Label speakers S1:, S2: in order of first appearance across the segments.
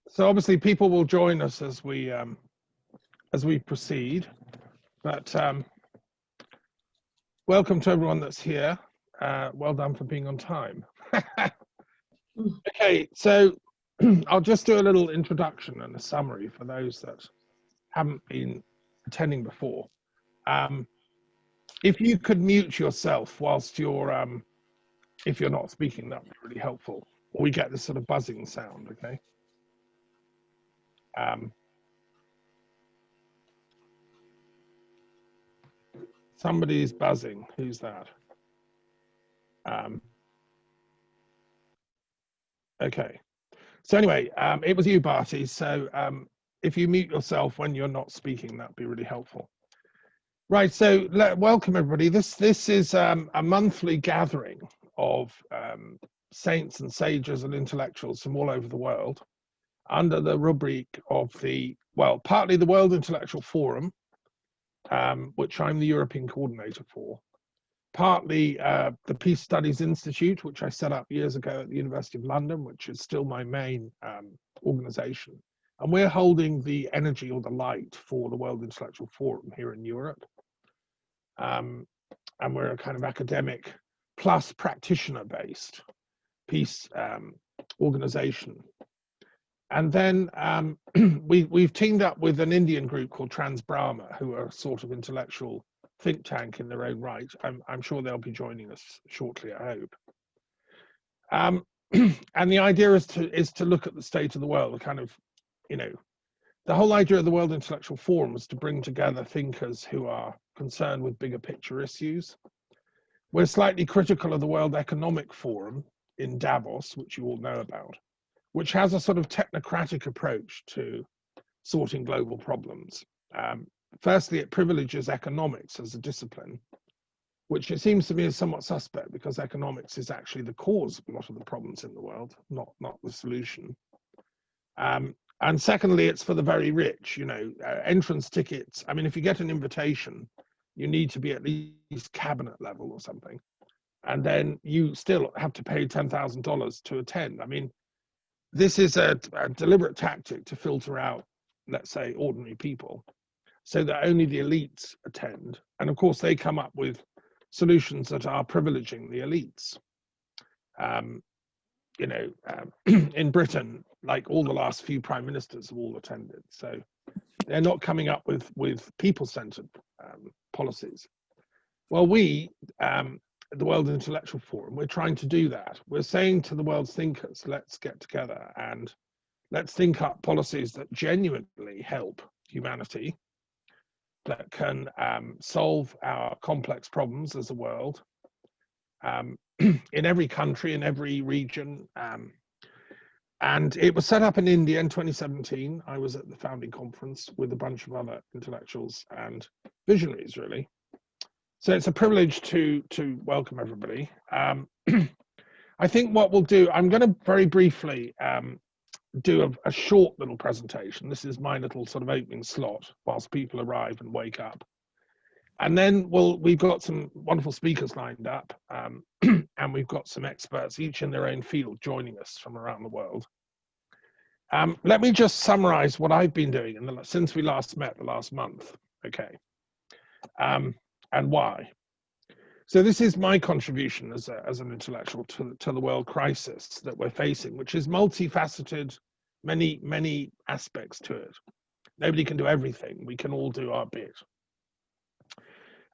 S1: So obviously people will join us as we proceed, but welcome to everyone that's here. Well done for being on time. Okay, so I'll just do a little introduction and a summary for those that haven't been attending before. If you could mute yourself whilst you're, if you're not speaking, that would be really helpful. Or we get this sort of buzzing sound, okay? Somebody's buzzing. Who's that? Okay. So anyway, it was you, Bharti. So if you mute yourself when you're not speaking, that'd be really helpful. Right. So welcome everybody. This is a monthly gathering of saints and sages and intellectuals from all over the world, under the rubric of partly the World Intellectual Forum, which I'm the European coordinator for, partly the Peace Studies Institute, which I set up years ago at the University of London, which is still my main organization. And we're holding the energy or the light for the World Intellectual Forum here in Europe. And we're a kind of academic plus practitioner-based peace organization. And then we've teamed up with an Indian group called Transbrahm, who are a sort of intellectual think tank in their own right. I'm sure they'll be joining us shortly, I hope. And the idea is to look at the state of the world, the kind of, the whole idea of the World Intellectual Forum is to bring together thinkers who are concerned with bigger picture issues. We're slightly critical of the World Economic Forum in Davos, which you all know about, which has a sort of technocratic approach to sorting global problems. Firstly, it privileges economics as a discipline, which it seems to me is somewhat suspect because economics is actually the cause of a lot of the problems in the world, not the solution. And secondly, it's for the very rich, entrance tickets. I mean, if you get an invitation, you need to be at least cabinet level or something. And then you still have to pay $10,000 to attend. I mean, this is a deliberate tactic to filter out, let's say, ordinary people, so that only the elites attend. And of course, they come up with solutions that are privileging the elites. In Britain, like all the last few prime ministers have all attended. So they're not coming up with people-centered policies. Well, we, the World Intellectual Forum, we're trying to do that. We're saying to the world's thinkers, let's get together and let's think up policies that genuinely help humanity, that can solve our complex problems as a world, in every country, in every region. And it was set up in India in 2017. I was at the founding conference with a bunch of other intellectuals and visionaries, really. So it's a privilege to welcome everybody. I think what we'll do, I'm going to very briefly do a short little presentation. This is my little sort of opening slot whilst people arrive and wake up. And then we've got some wonderful speakers lined up, and we've got some experts, each in their own field, joining us from around the world. Let me just summarize what I've been doing since we last met the last month, okay, and why. So this is my contribution as an intellectual to the world crisis that we're facing, which is multifaceted, many aspects to it. Nobody can do everything. We can all do our bit.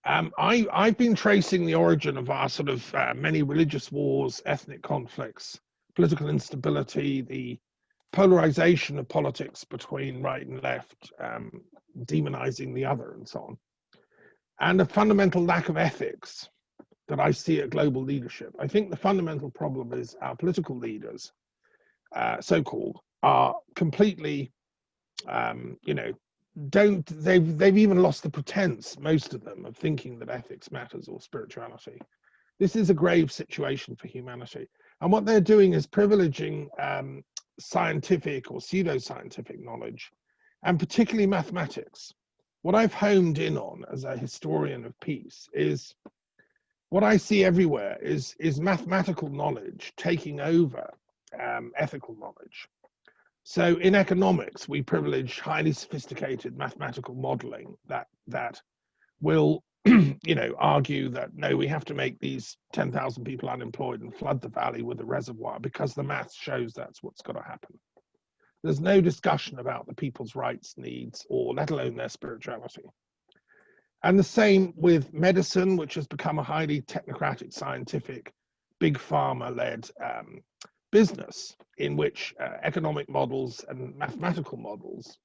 S1: I've been tracing the origin of our sort of many religious wars, ethnic conflicts, political instability, the polarization of politics between right and left, demonizing the other and so on, and a fundamental lack of ethics that I see at global leadership. I think the fundamental problem is our political leaders, so-called, are completely, they've even lost the pretense, most of them, of thinking that ethics matters or spirituality. This is a grave situation for humanity. And what they're doing is privileging scientific or pseudoscientific knowledge, and particularly mathematics. What I've honed in on as a historian of peace is what I see everywhere is mathematical knowledge taking over ethical knowledge. So in economics, we privilege highly sophisticated mathematical modeling that will argue that no, we have to make these 10,000 people unemployed and flood the valley with a reservoir because the math shows that's what's got to happen. There's no discussion about the people's rights, needs, or let alone their spirituality. And the same with medicine, which has become a highly technocratic, scientific, big pharma-led business in which economic models and mathematical models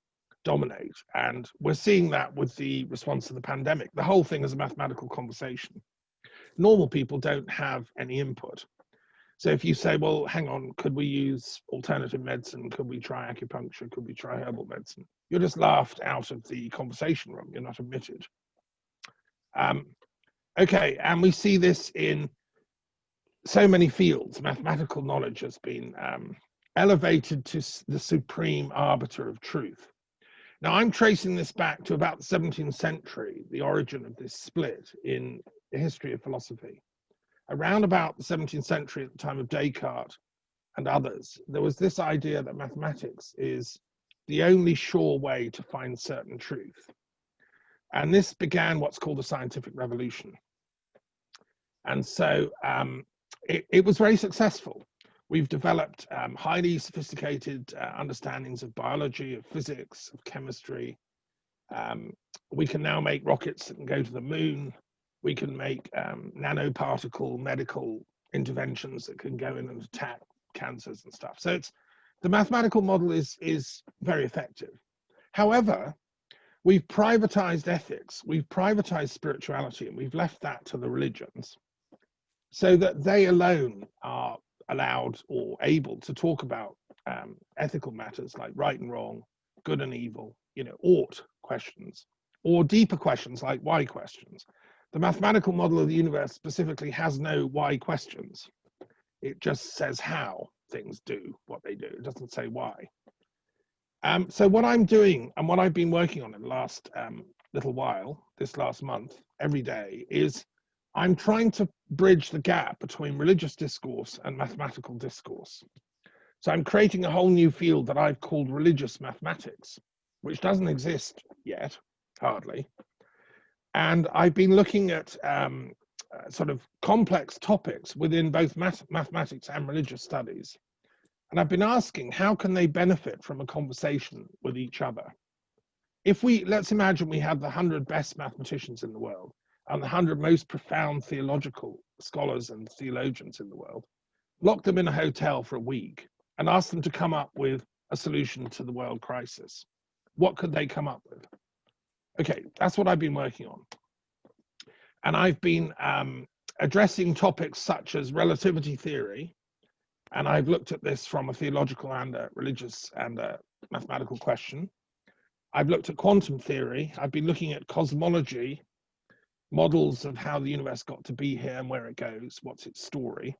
S1: dominate. And we're seeing that with the response to the pandemic. The whole thing is a mathematical conversation. Normal people don't have any input. So if you say, well, hang on, could we use alternative medicine? Could we try acupuncture? Could we try herbal medicine? You're just laughed out of the conversation room. You're not admitted. Okay, and we see this in so many fields. Mathematical knowledge has been elevated to the supreme arbiter of truth. Now, I'm tracing this back to about the 17th century, the origin of this split in the history of philosophy. Around about the 17th century, at the time of Descartes and others, there was this idea that mathematics is the only sure way to find certain truth. And this began what's called the scientific revolution. And so it was very successful. We've developed highly sophisticated understandings of biology, of physics, of chemistry. We can now make rockets that can go to the moon. We can make nanoparticle medical interventions that can go in and attack cancers and stuff. So the mathematical model is very effective. However, we've privatized ethics, we've privatized spirituality, and we've left that to the religions so that they alone are allowed or able to talk about ethical matters like right and wrong, good and evil, ought questions, or deeper questions like why questions. The mathematical model of the universe specifically has no why questions. It just says how things do what they do. It doesn't say why. So what I'm doing and what I've been working on in the last little while, this last month, every day, is I'm trying to bridge the gap between religious discourse and mathematical discourse. So I'm creating a whole new field that I've called religious mathematics, which doesn't exist yet, hardly. And I've been looking at sort of complex topics within both mathematics and religious studies. And I've been asking, how can they benefit from a conversation with each other? Let's imagine we have the 100 best mathematicians in the world and the 100 most profound theological scholars and theologians in the world, lock them in a hotel for a week and ask them to come up with a solution to the world crisis. What could they come up with? Okay, that's what I've been working on. And I've been addressing topics such as relativity theory, and I've looked at this from a theological and a religious and a mathematical question. I've looked at quantum theory. I've been looking at cosmology, models of how the universe got to be here and where it goes, what's its story.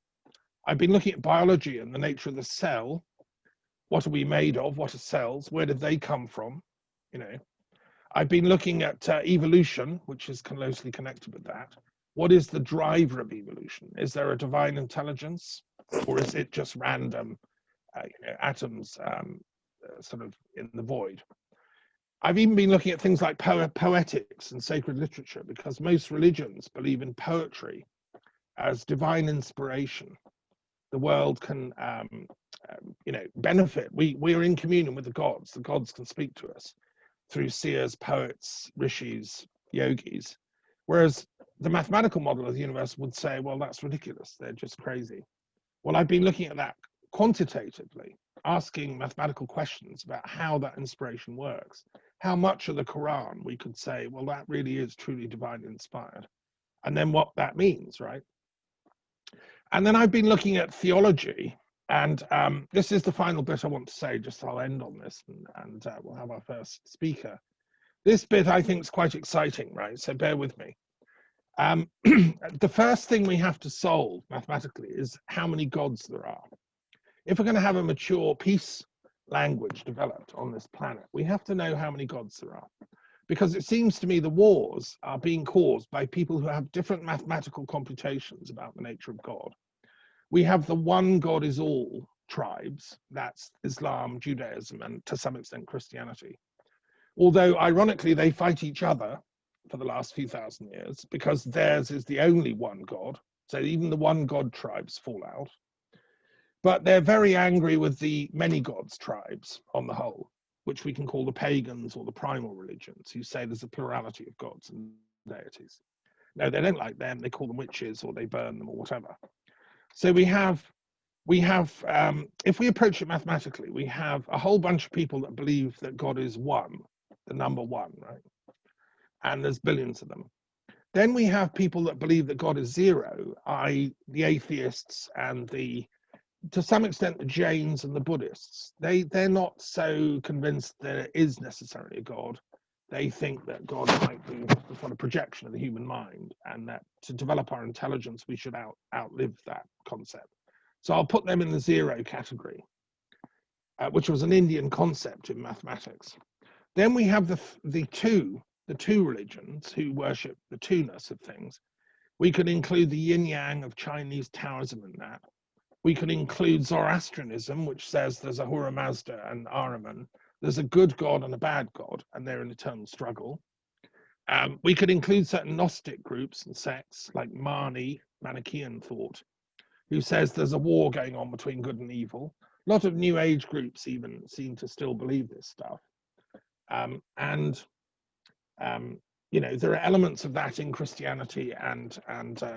S1: I've been looking at biology and the nature of the cell. What are we made of? What are cells? Where did they come from? I've been looking at evolution, which is closely connected with that. What is the driver of evolution? Is there a divine intelligence, or is it just random atoms sort of in the void? I've even been looking at things like poetics and sacred literature, because most religions believe in poetry as divine inspiration. The world can, benefit. We are in communion with the gods. The gods can speak to us through seers, poets, rishis, yogis. Whereas the mathematical model of the universe would say, well, that's ridiculous. They're just crazy. Well, I've been looking at that quantitatively, asking mathematical questions about how that inspiration works. How much of the Quran we could say, well, that really is truly divinely inspired. And then what that means, right? And then I've been looking at theology. And this is the final bit I want to say, just I'll end on this and we'll have our first speaker. This bit I think is quite exciting, right? So bear with me. The first thing we have to solve mathematically is how many gods there are. If we're going to have a mature peace language developed on this planet, we have to know how many gods there are. Because it seems to me the wars are being caused by people who have different mathematical computations about the nature of God. We have the one God is all tribes. That's Islam, Judaism, and to some extent Christianity. Although, ironically, they fight each other for the last few thousand years because theirs is the only one God. So even the one God tribes fall out. But they're very angry with the many gods tribes on the whole, which we can call the pagans or the primal religions, who say there's a plurality of gods and deities. No, they don't like them. They call them witches or they burn them or whatever. So we have, if we approach it mathematically, we have a whole bunch of people that believe that God is one, the number one, right? And there's billions of them. Then we have people that believe that God is zero, i.e. the atheists and to some extent the Jains and the Buddhists. They're not so convinced there is necessarily a God. They think that God might be the sort of projection of the human mind, and that to develop our intelligence, we should outlive that concept. So I'll put them in the zero category, which was an Indian concept in mathematics. Then we have the two religions who worship the two-ness of things. We could include the yin-yang of Chinese Taoism in that. We could include Zoroastrianism, which says there's Ahura Mazda and Ahriman. There's a good God and a bad God, and they're in eternal struggle. We could include certain Gnostic groups and sects like Manichaean thought, who says there's a war going on between good and evil. A lot of New Age groups even seem to still believe this stuff. You know, there are elements of that in Christianity and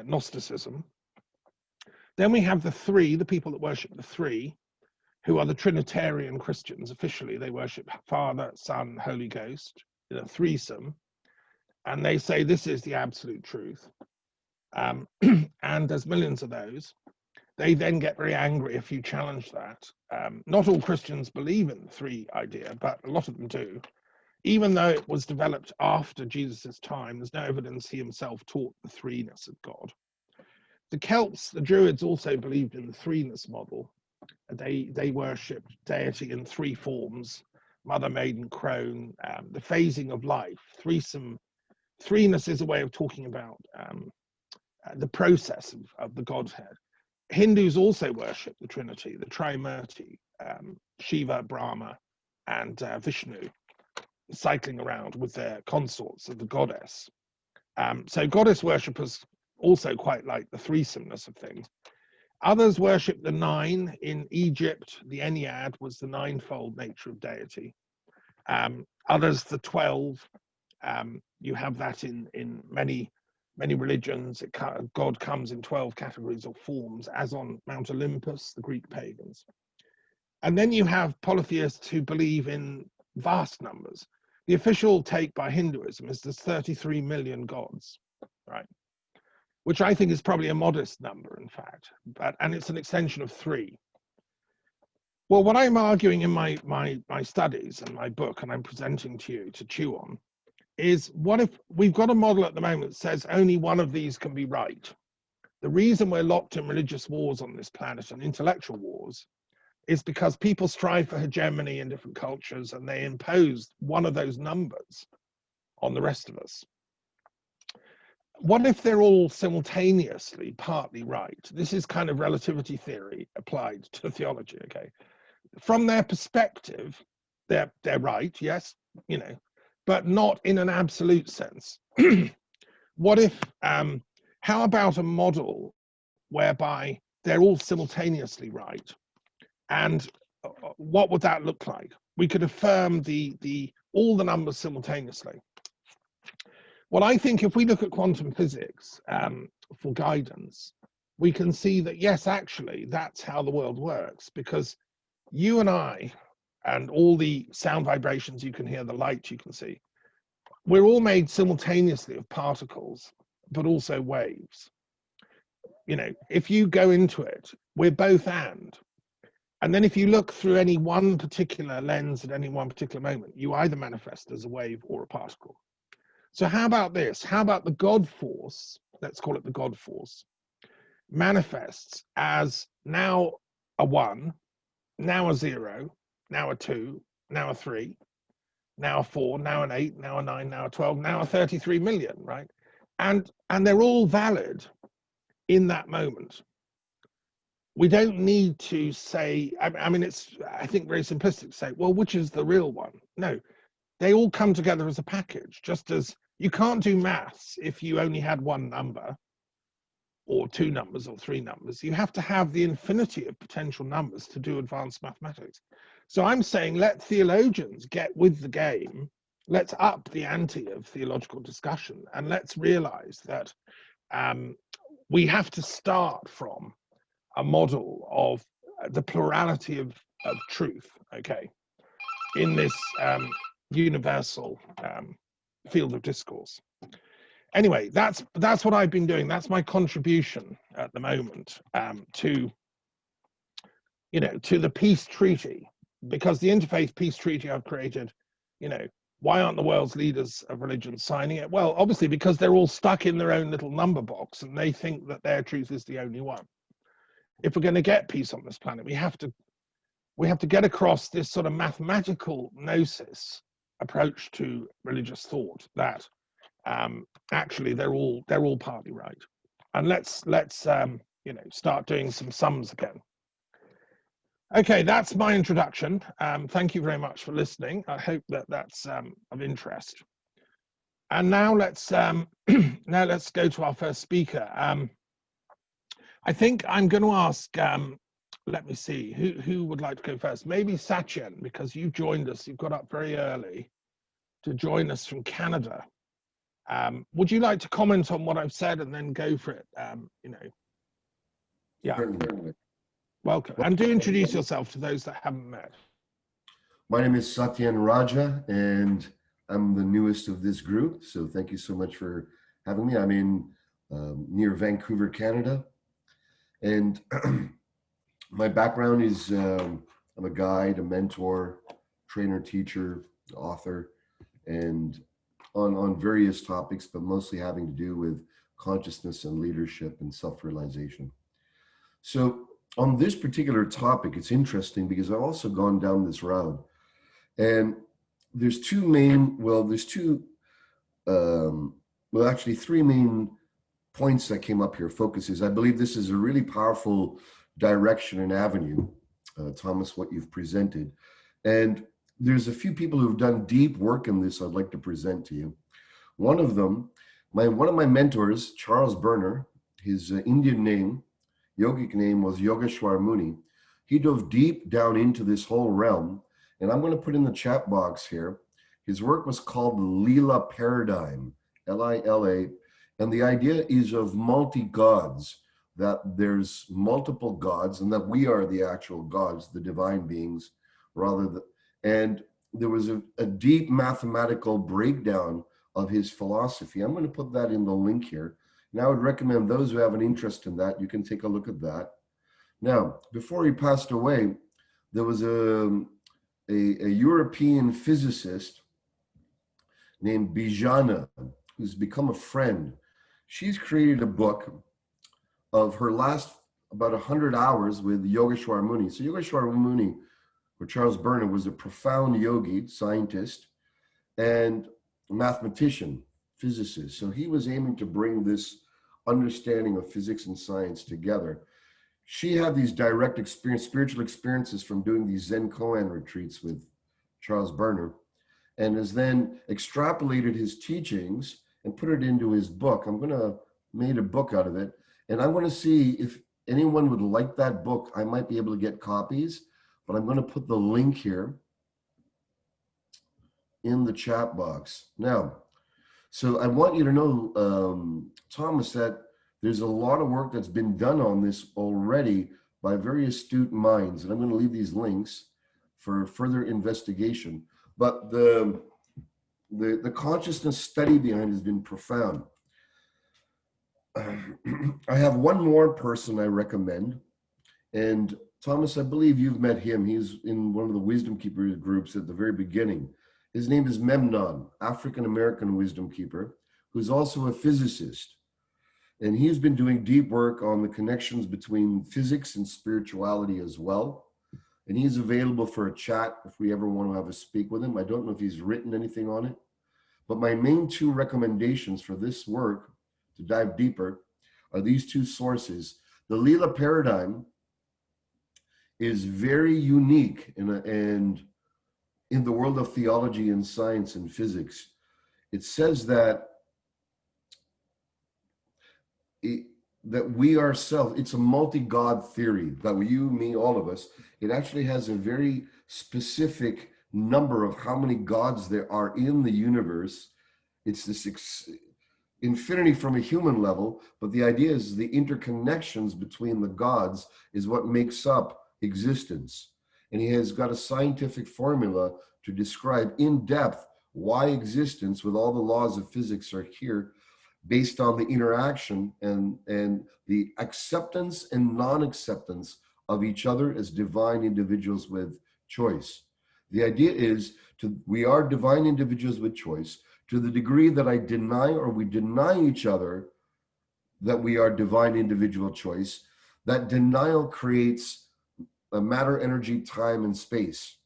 S1: Gnosticism. Then we have the people that worship the three, who are the Trinitarian Christians. Officially, they worship Father, Son, Holy Ghost in a threesome, and they say this is the absolute truth. And there's millions of those. They then get very angry if you challenge that. Not all Christians believe in the three idea, but a lot of them do. Even though it was developed after Jesus' time, there's no evidence he himself taught the threeness of God. The Celts, the Druids, also believed in the threeness model. They worshipped deity in three forms: mother, maiden, crone, the phasing of life. Threeness is a way of talking about the process of the Godhead. Hindus also worship the Trinity, the Trimurti, Shiva, Brahma, and Vishnu, cycling around with their consorts of the goddess. So goddess worshippers also quite like the threesomeness of things. Others worship the nine. In Egypt, the Ennead was the ninefold nature of deity. Others, the 12. You have that in many religions. God comes in 12 categories or forms, as on Mount Olympus, the Greek pagans. And then you have polytheists who believe in vast numbers. The official take by Hinduism is there's 33 million gods, right? Which I think is probably a modest number, in fact, and it's an extension of three. Well, what I'm arguing in my studies and my book, and I'm presenting to you to chew on, is what if we've got a model at the moment that says only one of these can be right? The reason we're locked in religious wars on this planet and intellectual wars is because people strive for hegemony in different cultures, and they impose one of those numbers on the rest of us. What if they're all simultaneously partly right? This is kind of relativity theory applied to theology, okay? From their perspective, they're right, yes, you know, but not in an absolute sense. What if, how about a model whereby they're all simultaneously right? And what would that look like? We could affirm all the numbers simultaneously. Well, I think if we look at quantum physics for guidance, we can see that, yes, actually, that's how the world works, because you and I, and all the sound vibrations you can hear, the light you can see, we're all made simultaneously of particles, but also waves. You know, if you go into it, we're both and. And then if you look through any one particular lens at any one particular moment, you either manifest as a wave or a particle. So how about this? How about the God force, let's call it the God force, manifests as now a 1, now a 0, now a 2, now a 3, now a 4, now an 8, now a 9, now a 12, now a 33 million, right? And they're all valid in that moment. we don't need to say, I mean, it's, I think, very simplistic to say, well, which is the real one? No, they all come together as a package, just as you can't do maths if you only had one number or two numbers or three numbers. You have to have the infinity of potential numbers to do advanced mathematics. So I'm saying let theologians get with the game. Let's up the ante of theological discussion, and let's realize that we have to start from a model of the plurality of truth, okay, in this universal field of discourse. Anyway, that's what I've been doing. That's my contribution at the moment to, you know, to the peace treaty, because the interfaith peace treaty I've created, you know, why aren't the world's leaders of religion signing it? Well, obviously because they're all stuck in their own little number box and they think that their truth is the only one. If we're going to get peace on this planet, we have to get across this sort of mathematical gnosis approach to religious thought that actually they're all partly right, and let's you know, start doing some sums again. Okay, that's my introduction. Thank you very much for listening. I hope that that's of interest. And now let's now let's go to our first speaker. I think I'm going to ask. Let me see who would like to go first. Maybe Satyen, because you joined us. You got up very early to join us from Canada. Would you like to comment on what I've said and then go for it? You know, yeah.
S2: Certainly.
S1: Welcome, and do introduce yourself to those that haven't met.
S2: My name is Satyen Raja, and I'm the newest of this group. So thank you so much for having me. I'm in near Vancouver, Canada, and my background is I'm a guide, a mentor, trainer, teacher, author, and on various topics, but mostly having to do with consciousness and leadership and self-realization. So on this particular topic, it's interesting because I've also gone down this route, and there's two main, well, there's two, well, actually three main points that came up here, focuses. I believe this is a really powerful direction and avenue, Thomas, what you've presented. And there's a few people who've done deep work in this I'd like to present to you. One of them, one of my mentors, Charles Berner, his Indian name, yogic name was Yogeshwar Muni. He dove deep down into this whole realm, and I'm going to put in the chat box here. His work was called the Lila Paradigm, L-I-L-A, and the idea is of multi-gods, that there's multiple gods and that we are the actual gods, the divine beings, rather than, and there was a deep mathematical breakdown of his philosophy. I'm going to put that in the link here. And I would recommend those who have an interest in that, you can take a look at that. Now, before he passed away, there was a European physicist named Bijana, who's become a friend. She's created a book of her last about 100 hours with Yogeshwar Muni. So Yogeshwar Muni, or Charles Berner, was a profound yogi, scientist, and mathematician, physicist. So he was aiming to bring this understanding of physics and science together. She had these direct experience, spiritual experiences from doing these Zen koan retreats with Charles Berner, and has then extrapolated his teachings and put it into his book. I'm going to make a book out of it, and I want to see if anyone would like that book. I might be able to get copies, but I'm going to put the link here in the chat box. Now, so I want you to know, Thomas, that there's a lot of work that's been done on this already by very astute minds, and I'm going to leave these links for further investigation. But the consciousness study behind it has been profound. I have one more person I recommend, and Thomas, I believe you've met him. He's in one of the Wisdom Keepers groups at the very beginning. His name is Memnon, African-American wisdom keeper, who's also a physicist. And he's been doing deep work on the connections between physics and spirituality as well. And he's available for a chat if we ever want to have a speak with him. I don't know if he's written anything on it, but my main two recommendations for this work to dive deeper are these two sources. The Lila Paradigm is very unique, and in the world of theology and science and physics, it says that that we ourselves, it's a multi-God theory, that you, me, all of us, it actually has a very specific number of how many gods there are in the universe. It's this infinity from a human level, but the idea is the interconnections between the gods is what makes up existence. And he has got a scientific formula to describe in depth why existence, with all the laws of physics, are here, based on the interaction and the acceptance and non-acceptance of each other as divine individuals with choice. The idea is we are divine individuals with choice. To the degree that I deny or we deny each other that we are divine individual choice, that denial creates a matter, energy, time, and space.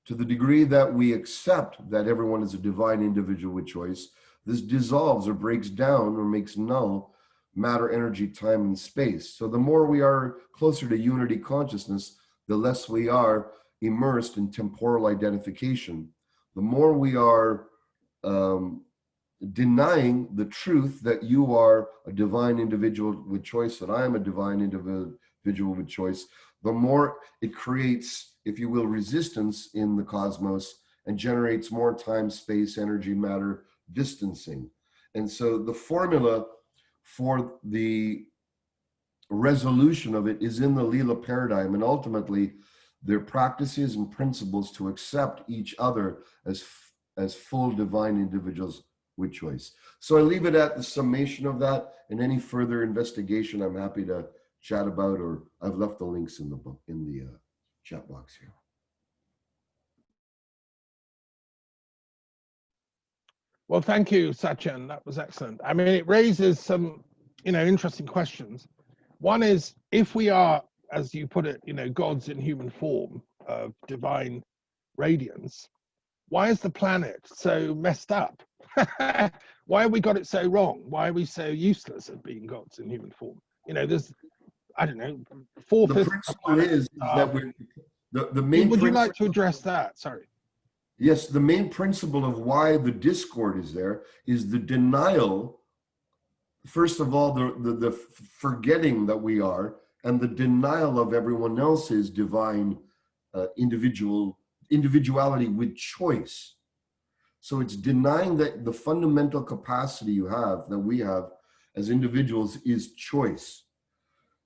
S2: To the degree that we accept that everyone is a divine individual with choice, this dissolves or breaks down or makes null matter, energy, time, and space. So the more we are closer to unity consciousness, the less we are immersed in temporal identification. The more we are denying the truth that you are a divine individual with choice, that I am a divine individual with choice, the more it creates, if you will, resistance in the cosmos and generates more time, space, energy, matter, distancing. And so the formula for the resolution of it is in the Lila Paradigm, and ultimately their practices and principles to accept each other as full divine individuals with choice. So I leave it at the summation of that, and any further investigation I'm happy to chat about, or I've left the links in the book, in the chat box here.
S1: Well, thank you, Satyen. That was excellent. I mean, it raises some, interesting questions. One is, if we are, as you put it, gods in human form of divine radiance, why is the planet so messed up? Why have we got it so wrong? Why are we so useless at being gods in human form? There's, I don't know,
S2: The principle is that we're the main.
S1: Would you like to address that? Sorry.
S2: Yes, the main principle of why the discord is there is the denial. First of all, the forgetting that we are, and the denial of everyone else's divine individuality with choice. So it's denying that the fundamental capacity you have, that we have as individuals, is choice.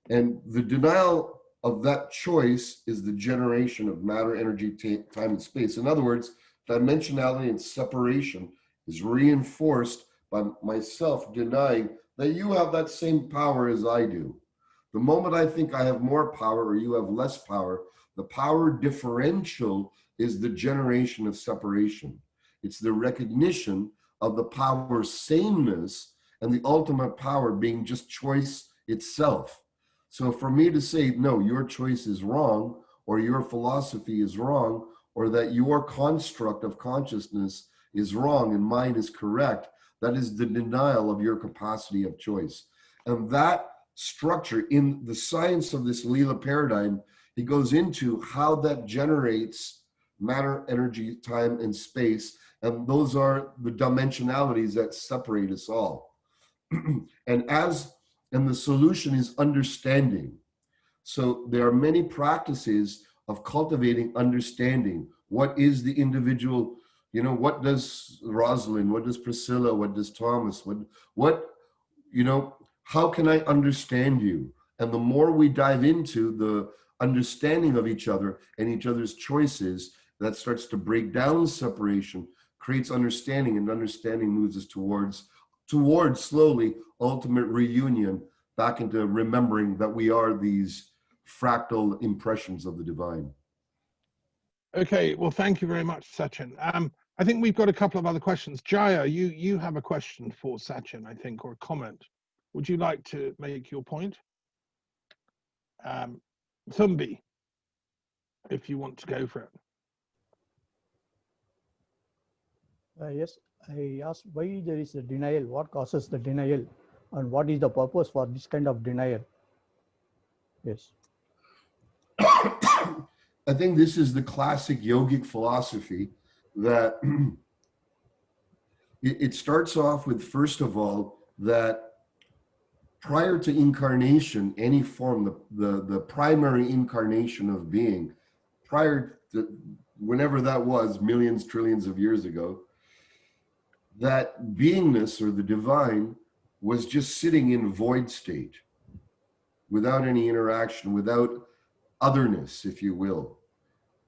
S2: And the denial of that choice is the generation of matter, energy, time, and space. In other words, dimensionality and separation is reinforced by myself denying that you have that same power as I do. The moment I think I have more power or you have less power, the power differential is the generation of separation. It's the recognition of the power sameness and the ultimate power being just choice itself. So for me to say, no, your choice is wrong, or your philosophy is wrong, or that your construct of consciousness is wrong and mine is correct, that is the denial of your capacity of choice. And that structure in the science of this Lila paradigm, he goes into how that generates matter, energy, time, and space. And those are the dimensionalities that separate us all. And the solution is understanding. So there are many practices of cultivating understanding. What is the individual, what does Roslyn, what does Priscilla, what does Thomas, how can I understand you? And the more we dive into the understanding of each other and each other's choices, that starts to break down separation, creates understanding, and understanding moves us towards slowly ultimate reunion back into remembering that we are these fractal impressions of the divine.
S1: Okay, well, thank you very much, Satyen. I think we've got a couple of other questions. Jaya, you have a question for Satyen, I think, or a comment. Would you like to make your point? Thumbi, if you want to go for it.
S3: Yes, I asked why there is a denial, what causes the denial, and what is the purpose for this kind of denial? Yes.
S2: I think this is the classic yogic philosophy that it starts off with, first of all, that prior to incarnation, any form, the primary incarnation of being, prior to whenever that was, millions, trillions of years ago, that beingness or the divine was just sitting in void state without any interaction, without otherness, if you will.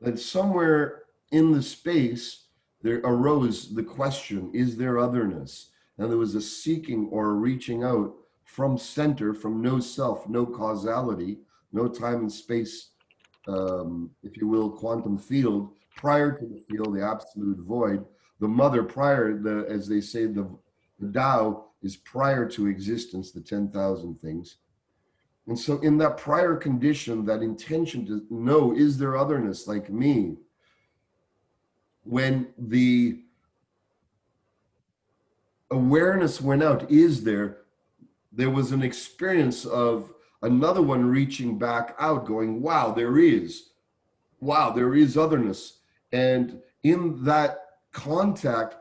S2: And somewhere in the space, there arose the question, is there otherness? And there was a seeking or a reaching out from center, from no self, no causality, no time and space, if you will, quantum field, prior to the field, the absolute void. The mother prior, as they say, the Tao is prior to existence, the 10,000 things. And so in that prior condition, that intention to know, is there otherness like me? When the awareness went out, is there was an experience of another one reaching back out going, wow, there is otherness. And in that contact,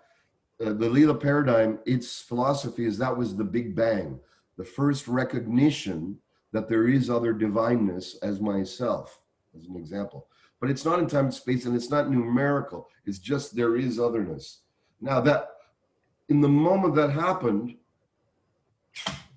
S2: the Lila Paradigm, its philosophy is that was the Big Bang, the first recognition that there is other divineness as myself, as an example. But it's not in time and space, and it's not numerical. It's just there is otherness. Now that, in the moment that happened,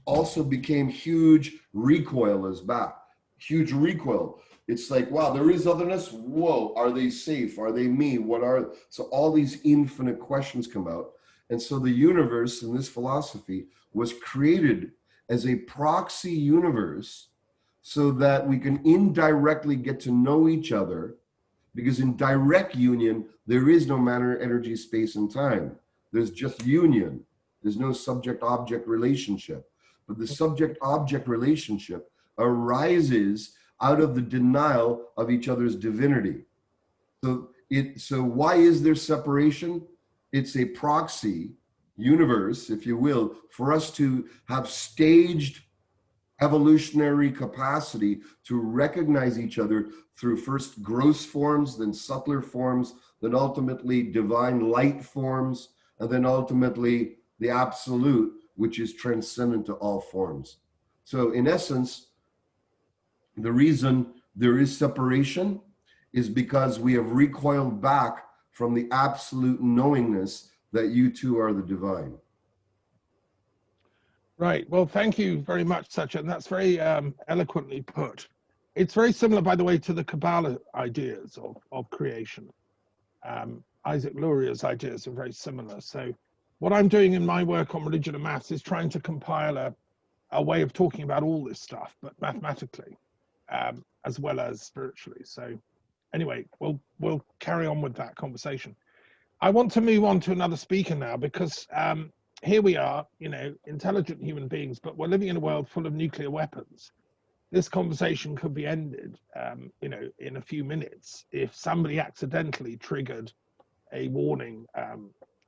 S2: also became huge recoil is back. Huge recoil. It's like, wow, there is otherness. Whoa, are they safe? Are they me? What are, so all these infinite questions come out. And so the universe in this philosophy was created as a proxy universe so that we can indirectly get to know each other, because in direct union, there is no matter, energy, space, and time. There's just union. There's no subject-object relationship. But the subject-object relationship arises out of the denial of each other's divinity. So why is there separation? It's a proxy universe, if you will, for us to have staged evolutionary capacity to recognize each other through first gross forms, then subtler forms, then ultimately divine light forms, and then ultimately the absolute, which is transcendent to all forms. So in essence, the reason there is separation is because we have recoiled back from the absolute knowingness that you two are the divine.
S1: Right. Well, thank you very much, Satyen. That's very eloquently put. It's very similar, by the way, to the Kabbalah ideas of creation. Isaac Luria's ideas are very similar. So what I'm doing in my work on religion and maths is trying to compile a way of talking about all this stuff, but mathematically, as well as spiritually. So anyway, we'll carry on with that conversation. I want to move on to another speaker now, because here we are, intelligent human beings, but we're living in a world full of nuclear weapons. This conversation could be ended, in a few minutes if somebody accidentally triggered a warning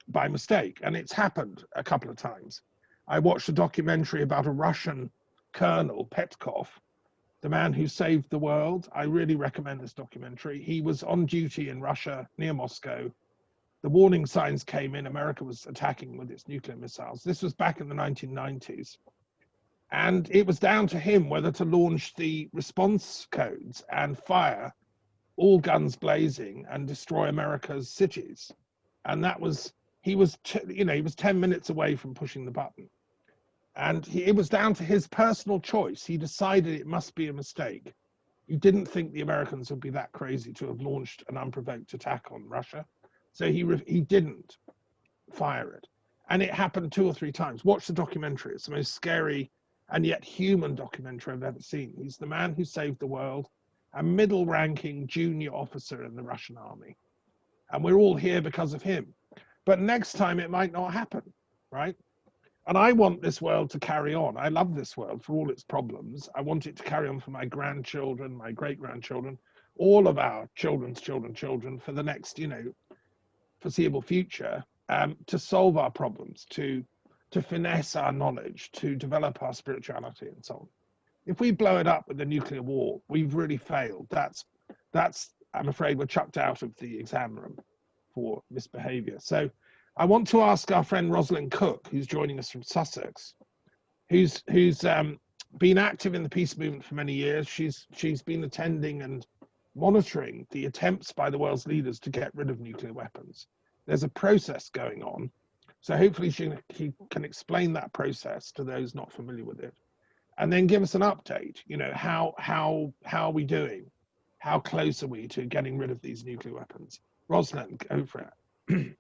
S1: by mistake. And it's happened a couple of times. I watched a documentary about a Russian colonel, Petkov, the man who saved the world. I really recommend this documentary. He was on duty in Russia near Moscow. The warning signs came in. America was attacking with its nuclear missiles. This was back in the 1990s. And it was down to him whether to launch the response codes and fire all guns blazing and destroy America's cities. And that was, he was 10 minutes away from pushing the button. And it was down to his personal choice. He decided it must be a mistake. He didn't think the Americans would be that crazy to have launched an unprovoked attack on Russia. So he didn't fire it. And it happened 2 or 3 times. Watch the documentary. It's the most scary and yet human documentary I've ever seen. He's the man who saved the world, a middle-ranking junior officer in the Russian army. And we're all here because of him. But next time it might not happen, right? And I want this world to carry on. I love this world for all its problems. I want it to carry on for my grandchildren, my great-grandchildren, all of our children's children for the next, foreseeable future, to solve our problems, to finesse our knowledge, to develop our spirituality and so on. If we blow it up with a nuclear war, we've really failed. That's I'm afraid, were chucked out of the exam room for misbehaviour. So I want to ask our friend Roslyn Cook, who's joining us from Sussex, who's been active in the peace movement for many years. She's been attending and monitoring the attempts by the world's leaders to get rid of nuclear weapons. There's a process going on, so hopefully she can explain that process to those not familiar with it, and then give us an update. You know, how are we doing? How close are we to getting rid of these nuclear weapons? Roslyn, go for it.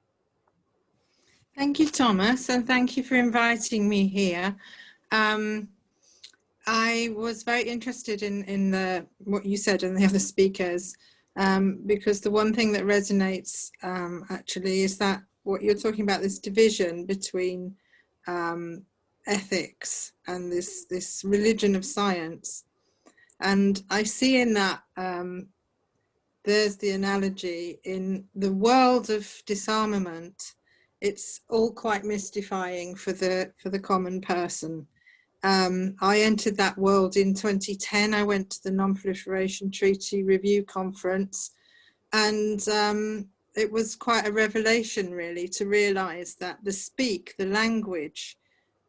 S4: Thank you, Thomas, and thank you for inviting me here. I was very interested in what you said and the other speakers, because the one thing that resonates actually is that what you're talking about, this division between ethics and this religion of science. And I see in that, there's the analogy in the world of disarmament. It's all quite mystifying for the common person. I entered that world in 2010. I went to the Non-Proliferation Treaty Review Conference, and it was quite a revelation, really, to realize that the language,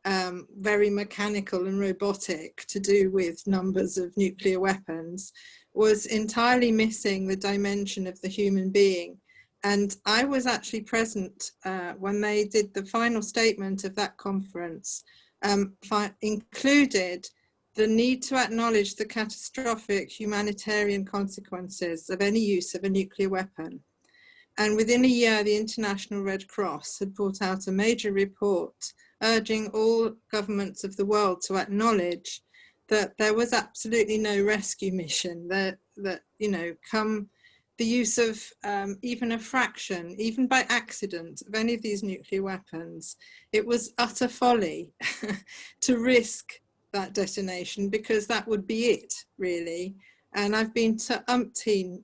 S4: very mechanical and robotic, to do with numbers of nuclear weapons, was entirely missing the dimension of the human being. And I was actually present when they did the final statement of that conference, included the need to acknowledge the catastrophic humanitarian consequences of any use of a nuclear weapon. And within a year, the International Red Cross had brought out a major report urging all governments of the world to acknowledge that there was absolutely no rescue mission, that you know, come the use of even a fraction, even by accident, of any of these nuclear weapons, it was utter folly to risk that detonation, because that would be it, really. And I've been to umpteen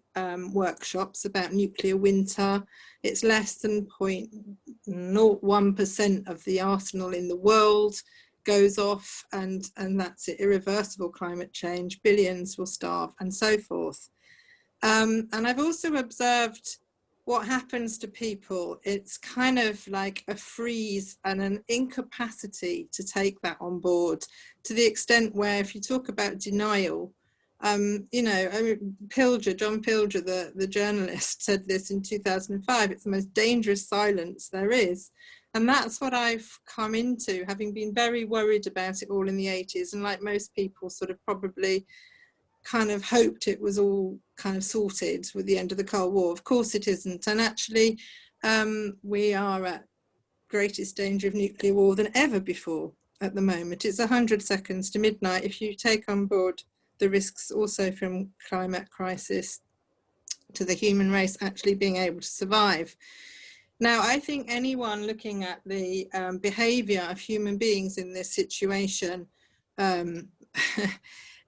S4: workshops about nuclear winter. It's less than 0.01% of the arsenal in the world goes off, and that's it. Irreversible climate change, billions will starve, and so forth. And I've also observed what happens to people. It's kind of like a freeze and an incapacity to take that on board, to the extent where, if you talk about denial, you know, John Pilger, the journalist, said this in 2005, it's the most dangerous silence there is. And that's what I've come into, having been very worried about it all in the 80s. And like most people, sort of probably kind of hoped it was all kind of sorted with the end of the Cold War. Of course it isn't. And actually, we are at greatest danger of nuclear war than ever before at the moment. It's 100 seconds to midnight if you take on board the risks also from climate crisis to the human race actually being able to survive. Now, I think anyone looking at the behavior of human beings in this situation,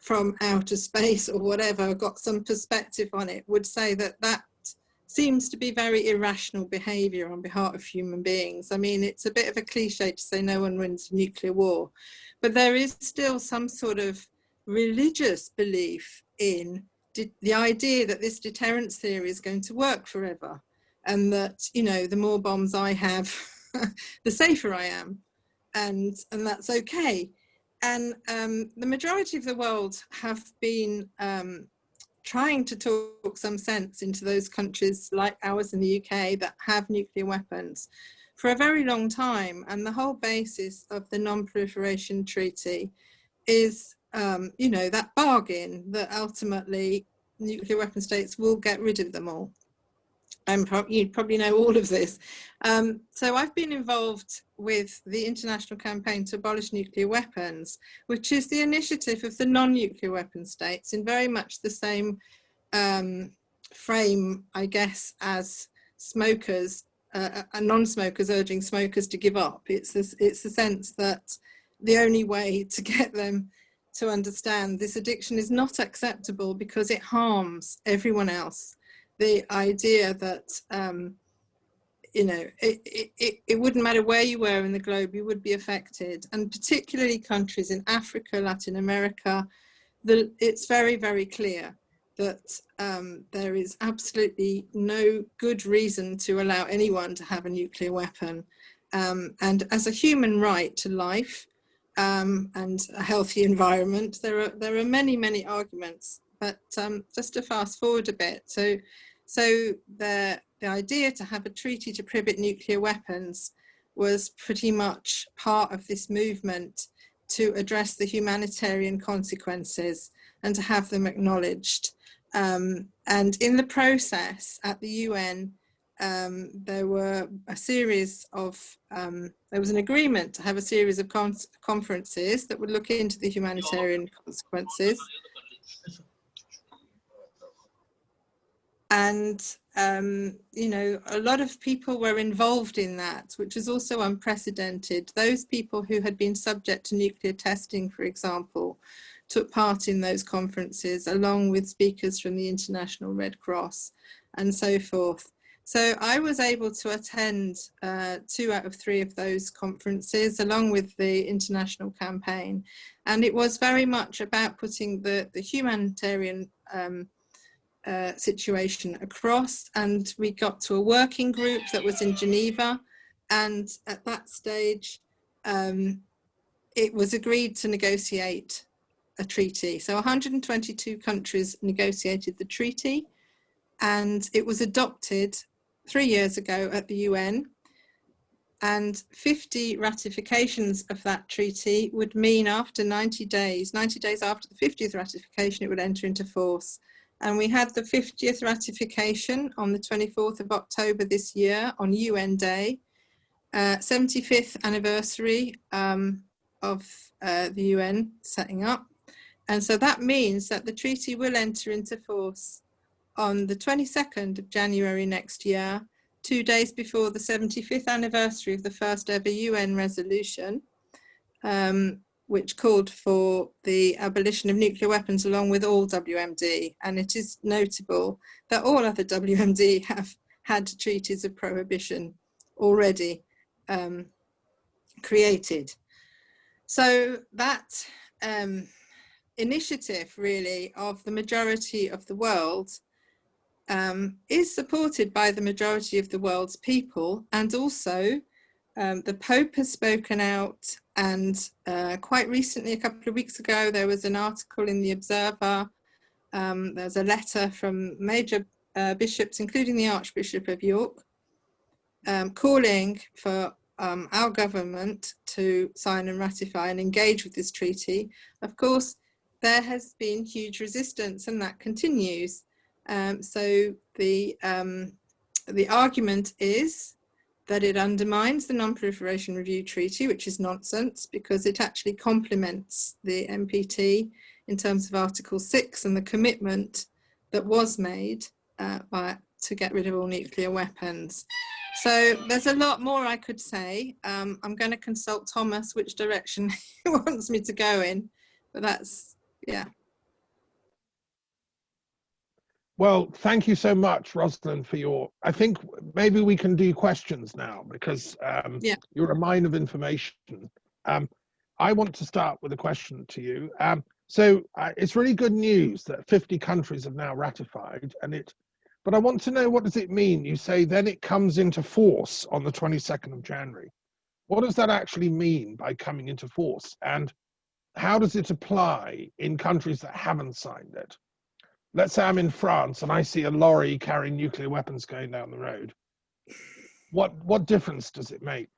S4: from outer space or whatever, got some perspective on it, would say that that seems to be very irrational behavior on behalf of human beings. I mean, it's a bit of a cliche to say no one wins a nuclear war, but there is still some sort of religious belief in the idea that this deterrence theory is going to work forever, and that, you know, the more bombs I have, the safer I am, and that's okay. And the majority of the world have been trying to talk some sense into those countries like ours in the UK that have nuclear weapons for a very long time. And the whole basis of the Non-Proliferation Treaty is, you know, that bargain that ultimately nuclear weapon states will get rid of them all. You probably know all of this. So I've been involved with the international campaign to abolish nuclear weapons, which is the initiative of the non-nuclear weapon states, in very much the same frame, I guess, as smokers and non-smokers urging smokers to give up. It's the sense that the only way to get them to understand this addiction is not acceptable because it harms everyone else. The idea that, you know, it wouldn't matter where you were in the globe, you would be affected. And particularly countries in Africa, Latin America, it's very, very clear that there is absolutely no good reason to allow anyone to have a nuclear weapon. And as a human right to life and a healthy environment, there are many, many arguments. But just to fast forward a bit, so the idea to have a treaty to prohibit nuclear weapons was pretty much part of this movement to address the humanitarian consequences and to have them acknowledged. And in the process at the UN, there were a series of, there was an agreement to have a series of conferences that would look into the humanitarian consequences. And, you know, a lot of people were involved in that, which was also unprecedented. Those people who had been subject to nuclear testing, for example, took part in those conferences, along with speakers from the International Red Cross and so forth. So I was able to attend 2 out of 3 of those conferences, along with the international campaign. And it was very much about putting the humanitarian situation across, and we got to a working group that was in Geneva, and at that stage it was agreed to negotiate a treaty. So 122 countries negotiated the treaty, and it was adopted 3 years ago at the UN, and 50 ratifications of that treaty would mean after 90 days after the 50th ratification, it would enter into force. And we had the 50th ratification on the 24th of October this year on UN Day, 75th anniversary of the UN setting up. And so that means that the treaty will enter into force on the 22nd of January next year, 2 days before the 75th anniversary of the first ever UN resolution, which called for the abolition of nuclear weapons along with all WMD. And it is notable that all other WMD have had treaties of prohibition already created. So that initiative really of the majority of the world is supported by the majority of the world's people, and also the Pope has spoken out, and quite recently, a couple of weeks ago, there was an article in the Observer. There's a letter from major bishops, including the Archbishop of York, calling for our government to sign and ratify and engage with this treaty. Of course, there has been huge resistance, and that continues. So the argument is that it undermines the Non-Proliferation Review Treaty, which is nonsense, because it actually complements the NPT in terms of Article 6 and the commitment that was made to get rid of all nuclear weapons. So there's a lot more I could say. I'm going to consult Thomas which direction he wants me to go in, but that's, yeah.
S1: Well, thank you so much, Roslyn, for your, I think maybe we can do questions now, because you're a mine of information. I want to start with a question to you. So it's really good news that 50 countries have now ratified, but I want to know, what does it mean? You say then it comes into force on the 22nd of January. What does that actually mean by coming into force? And how does it apply in countries that haven't signed it? Let's say I'm in France and I see a lorry carrying nuclear weapons going down the road. What difference does it make?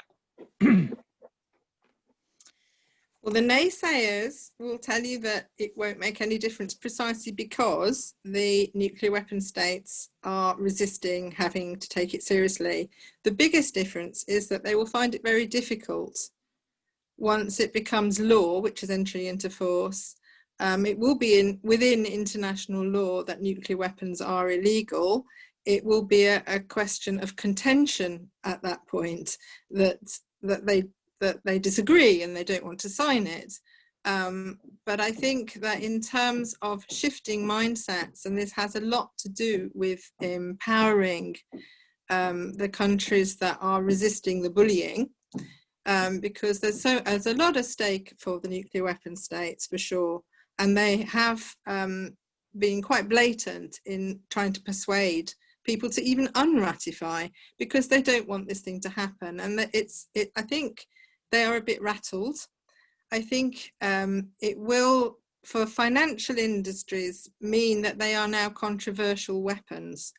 S4: Well, the naysayers will tell you that it won't make any difference, precisely because the nuclear weapon states are resisting having to take it seriously. The biggest difference is that they will find it very difficult once it becomes law, which is entering into force. It will be within international law that nuclear weapons are illegal. It will be a question of contention at that point, that they disagree and they don't want to sign it. But I think that in terms of shifting mindsets, and this has a lot to do with empowering the countries that are resisting the bullying, because there's a lot at stake for the nuclear weapon states, for sure. And they have being quite blatant in trying to persuade people to even unratify, because they don't want this thing to happen. And that I think they are a bit rattled. I think it will, for financial industries, mean that they are now controversial weapons.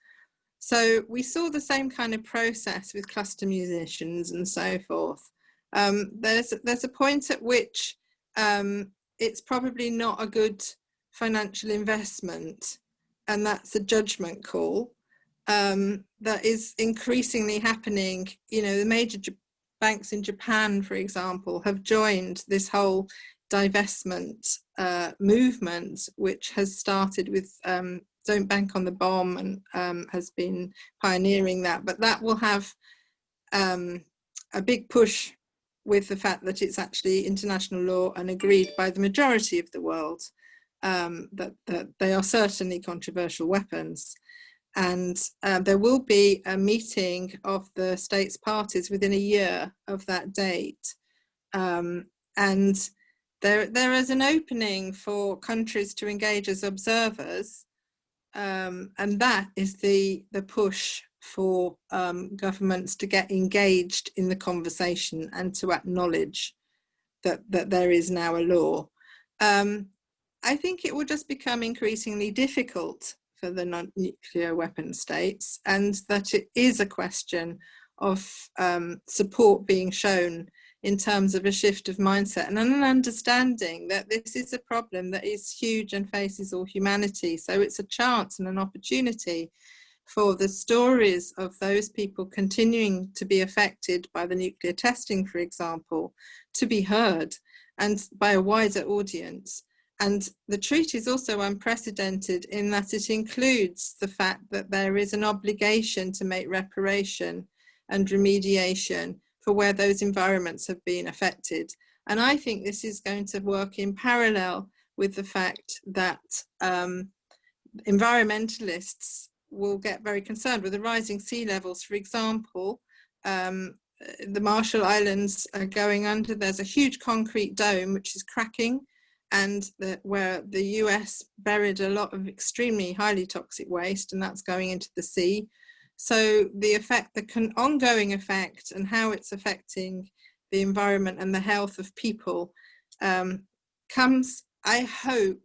S4: So we saw the same kind of process with cluster munitions and so forth. There's a point at which it's probably not a good financial investment, and that's a judgment call that is increasingly happening. You know, the major banks in Japan, for example, have joined this whole divestment movement, which has started with Don't Bank on the Bomb, and has been pioneering that. But that will have a big push with the fact that it's actually international law and agreed by the majority of the world, that they are certainly controversial weapons. And there will be a meeting of the states parties within a year of that date. And there is an opening for countries to engage as observers. And that is the push for governments to get engaged in the conversation and to acknowledge that there is now a law. I think it will just become increasingly difficult for the non-nuclear weapon states, and that it is a question of support being shown in terms of a shift of mindset and an understanding that this is a problem that is huge and faces all humanity. So it's a chance and an opportunity for the stories of those people continuing to be affected by the nuclear testing, for example, to be heard and by a wider audience. And the treaty is also unprecedented in that it includes the fact that there is an obligation to make reparation and remediation for where those environments have been affected. And I think this is going to work in parallel with the fact that environmentalists will get very concerned with the rising sea levels. For example, the Marshall Islands are going under. There's a huge concrete dome which is cracking, and where the US buried a lot of extremely highly toxic waste, and that's going into the sea. So the effect, the ongoing effect, and how it's affecting the environment and the health of people comes, I hope,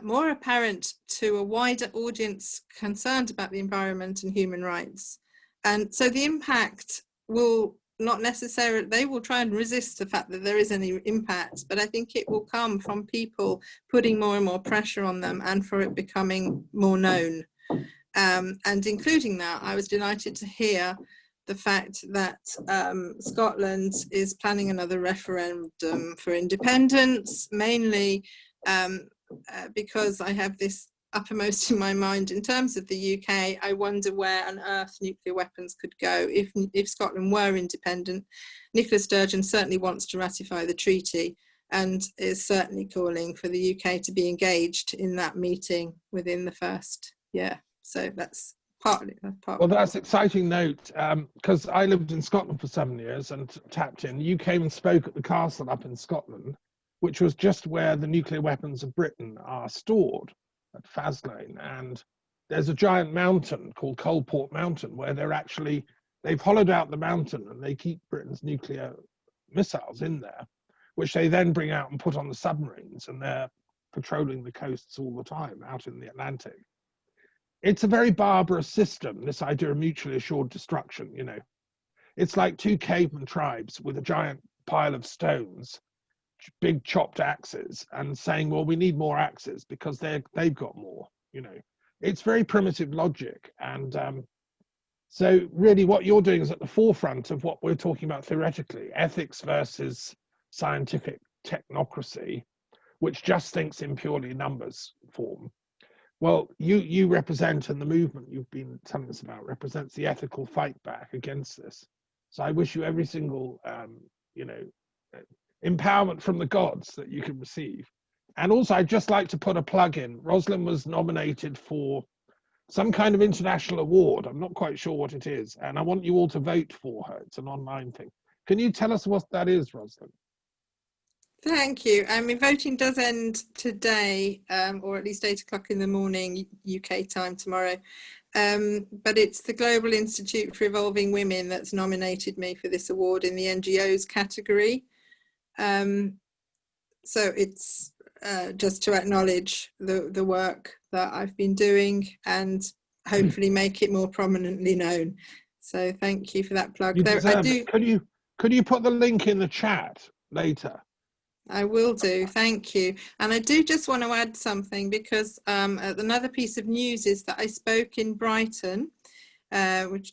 S4: more apparent to a wider audience concerned about the environment and human rights. And so the impact will not necessarily, they will try and resist the fact that there is any impact, but I think it will come from people putting more and more pressure on them, and for it becoming more known. And including that, I was delighted to hear the fact that Scotland is planning another referendum for independence, mainly because I have this uppermost in my mind. In terms of the UK, I wonder where on earth nuclear weapons could go if Scotland were independent. Nicola Sturgeon certainly wants to ratify the treaty and is certainly calling for the UK to be engaged in that meeting within the first year. So that's partly.
S1: Well, that's an exciting note, because I lived in Scotland for 7 years and tapped in. You came and spoke at the castle up in Scotland, which was just where the nuclear weapons of Britain are stored, at Faslane. And there's a giant mountain called Coalport Mountain where they've hollowed out the mountain and they keep Britain's nuclear missiles in there, which they then bring out and put on the submarines, and they're patrolling the coasts all the time out in the Atlantic. It's a very barbarous system, this idea of mutually assured destruction, you know. It's like two caveman tribes with a giant pile of stones, big chopped axes, and saying, well, we need more axes because they've got more, you know. It's very primitive logic. And so really what you're doing is at the forefront of what we're talking about theoretically, ethics versus scientific technocracy, which just thinks in purely numbers form. Well, you represent, and the movement you've been telling us about represents the ethical fight back against this. So I wish you every single, you know, empowerment from the gods that you can receive. And also, I'd just like to put a plug in. Roslyn was nominated for some kind of international award. I'm not quite sure what it is. And I want you all to vote for her. It's an online thing. Can you tell us what that is, Roslyn?
S4: Thank you. I mean, voting does end today, or at least 8 o'clock in the morning, UK time tomorrow. But it's the Global Institute for Evolving Women that's nominated me for this award in the NGOs category. So it's just to acknowledge the work that I've been doing and hopefully make it more prominently known. So thank you for that plug.
S1: You deserve it. Could you put the link in the chat later?
S4: I will do, thank you. And I do just want to add something, because another piece of news is that I spoke in Brighton, which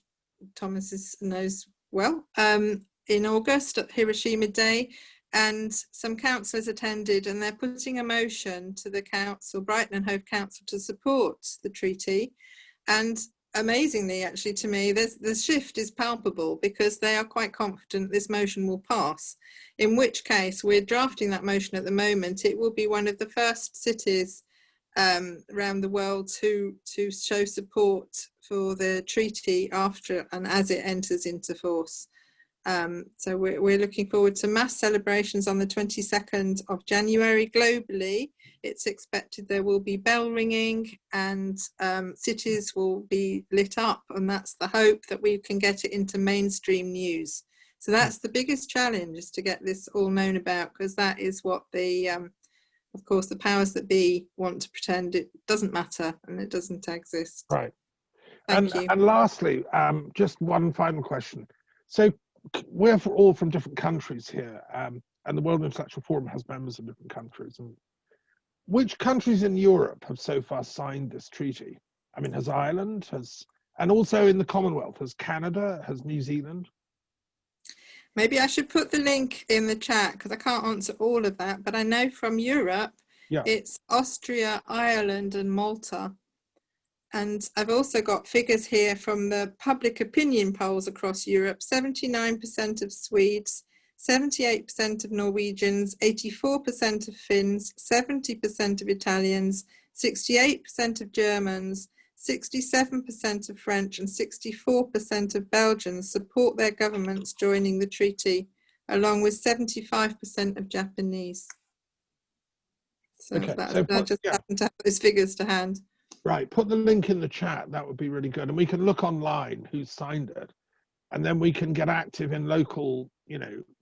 S4: Thomas knows well, in August at Hiroshima Day, and some councillors attended, and they're putting a motion to the council, Brighton and Hove Council, to support the treaty. And amazingly, actually, to me, the shift is palpable, because they are quite confident this motion will pass, in which case we're drafting that motion at the moment. It will be one of the first cities around the world to show support for the treaty after and as it enters into force. So we're looking forward to mass celebrations on the 22nd of January globally. It's expected there will be bell ringing and cities will be lit up, and that's the hope, that we can get it into mainstream news. So that's the biggest challenge, is to get this all known about, because that is what the, of course, the powers that be want to pretend it doesn't matter and it doesn't exist.
S1: Right.
S4: Thank you.
S1: And lastly, just one final question. So we're all from different countries here, and the World Intellectual Forum has members of different countries. And which countries in Europe have so far signed this treaty? I mean, has Ireland, and also in the Commonwealth, has Canada, has New Zealand?
S4: Maybe I should put the link in the chat, because I can't answer all of that, but I know from Europe, it's Austria, Ireland and Malta. And I've also got figures here from the public opinion polls across Europe. 79% of Swedes, 78% of Norwegians, 84% of Finns, 70% of Italians, 68% of Germans, 67% of French and 64% of Belgians support their governments joining the treaty, along with 75% of Japanese. So,
S1: okay,
S4: I just happen to have those figures to hand.
S1: Right, put the link in the chat, that would be really good. And we can look online who's signed it, and then we can get active in local,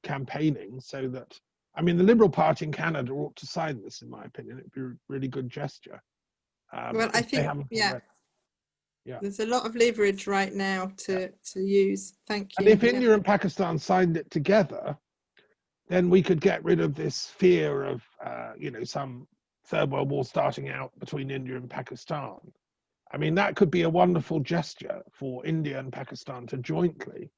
S1: campaigning, so that, I mean, the Liberal Party in Canada ought to sign this, in my opinion. It'd be a really good gesture.
S4: Well, I think, there's a lot of leverage right now to use. Thank you.
S1: And if India and Pakistan signed it together, then we could get rid of this fear of, some Third World War starting out between India and Pakistan. I mean, that could be a wonderful gesture for India and Pakistan to jointly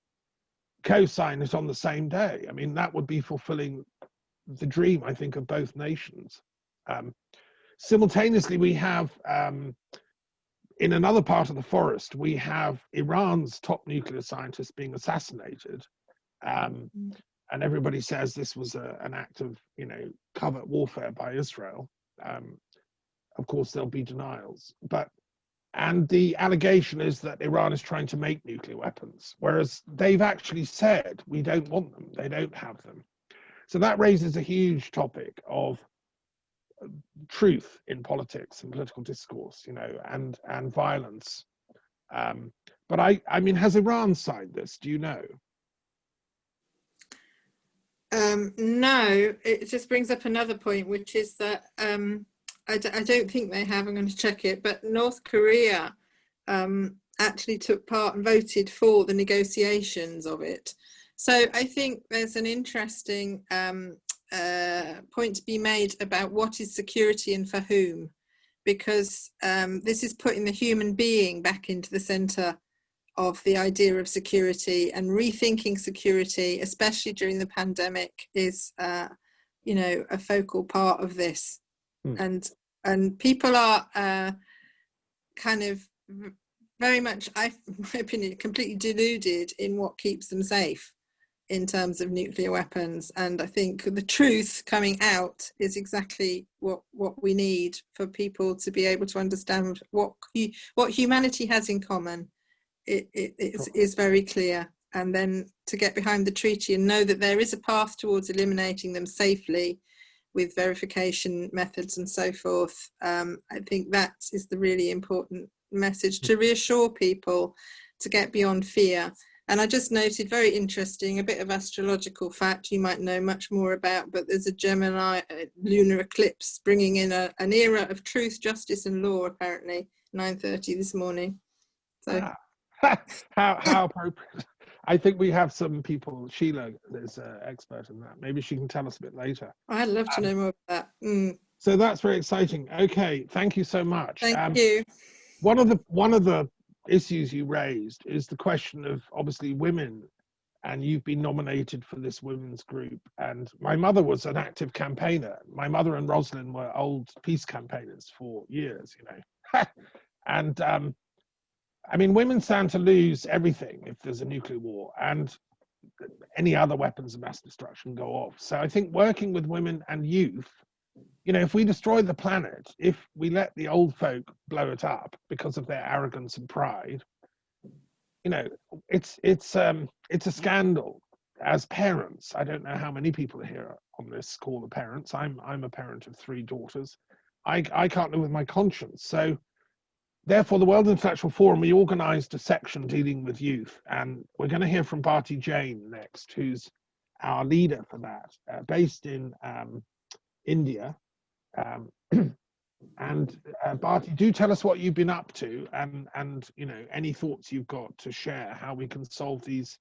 S1: co-sign it on the same day. I mean, that would be fulfilling the dream, I think, of both nations. Simultaneously, we have, in another part of the forest, we have Iran's top nuclear scientist being assassinated. And everybody says this was an act of, covert warfare by Israel. Of course, there'll be denials, and the allegation is that Iran is trying to make nuclear weapons, whereas they've actually said we don't want them, they don't have them. So that raises a huge topic of truth in politics and political discourse, and violence. But I mean, has Iran signed this? Do you know?
S4: No, it just brings up another point, which is that I don't think they have. I'm going to check it, but North Korea actually took part and voted for the negotiations of it. So I think there's an interesting point to be made about what is security and for whom, because this is putting the human being back into the centre of the idea of security, and rethinking security, especially during the pandemic, is a focal part of this. And people are kind of very much, in my opinion, completely deluded in what keeps them safe in terms of nuclear weapons. And I think the truth coming out is exactly what we need for people to be able to understand what humanity has in common. It is very clear, and then to get behind the treaty and know that there is a path towards eliminating them safely, with verification methods and so forth. I think that is the really important message, to reassure people to get beyond fear. And I just noted, very interesting, a bit of astrological fact you might know much more about, but there's a Gemini lunar eclipse bringing in an era of truth, justice and law, apparently, 9:30 this morning. So
S1: how appropriate. I think we have some people. Sheila is an expert in that. Maybe she can tell us a bit later.
S4: I'd love to know more about that.
S1: So that's very exciting. Okay, thank you so much.
S4: Thank you.
S1: One of the issues you raised is the question of obviously women, and you've been nominated for this women's group. And my mother was an active campaigner. My mother and Roslyn were old peace campaigners for years, you know. And I mean, women stand to lose everything if there's a nuclear war and any other weapons of mass destruction go off. So I think working with women and youth, you know, if we destroy the planet, if we let the old folk blow it up because of their arrogance and pride, you know, it's a scandal. As parents, I don't know how many people are here on this call are parents. I'm a parent of 3 daughters. I can't live with my conscience. So therefore, the World Intellectual Forum, we organized a section dealing with youth, and we're going to hear from Bharti Jain next, who's our leader for that, based in India. And Bharti, do tell us what you've been up to, and you know, any thoughts you've got to share how we can solve these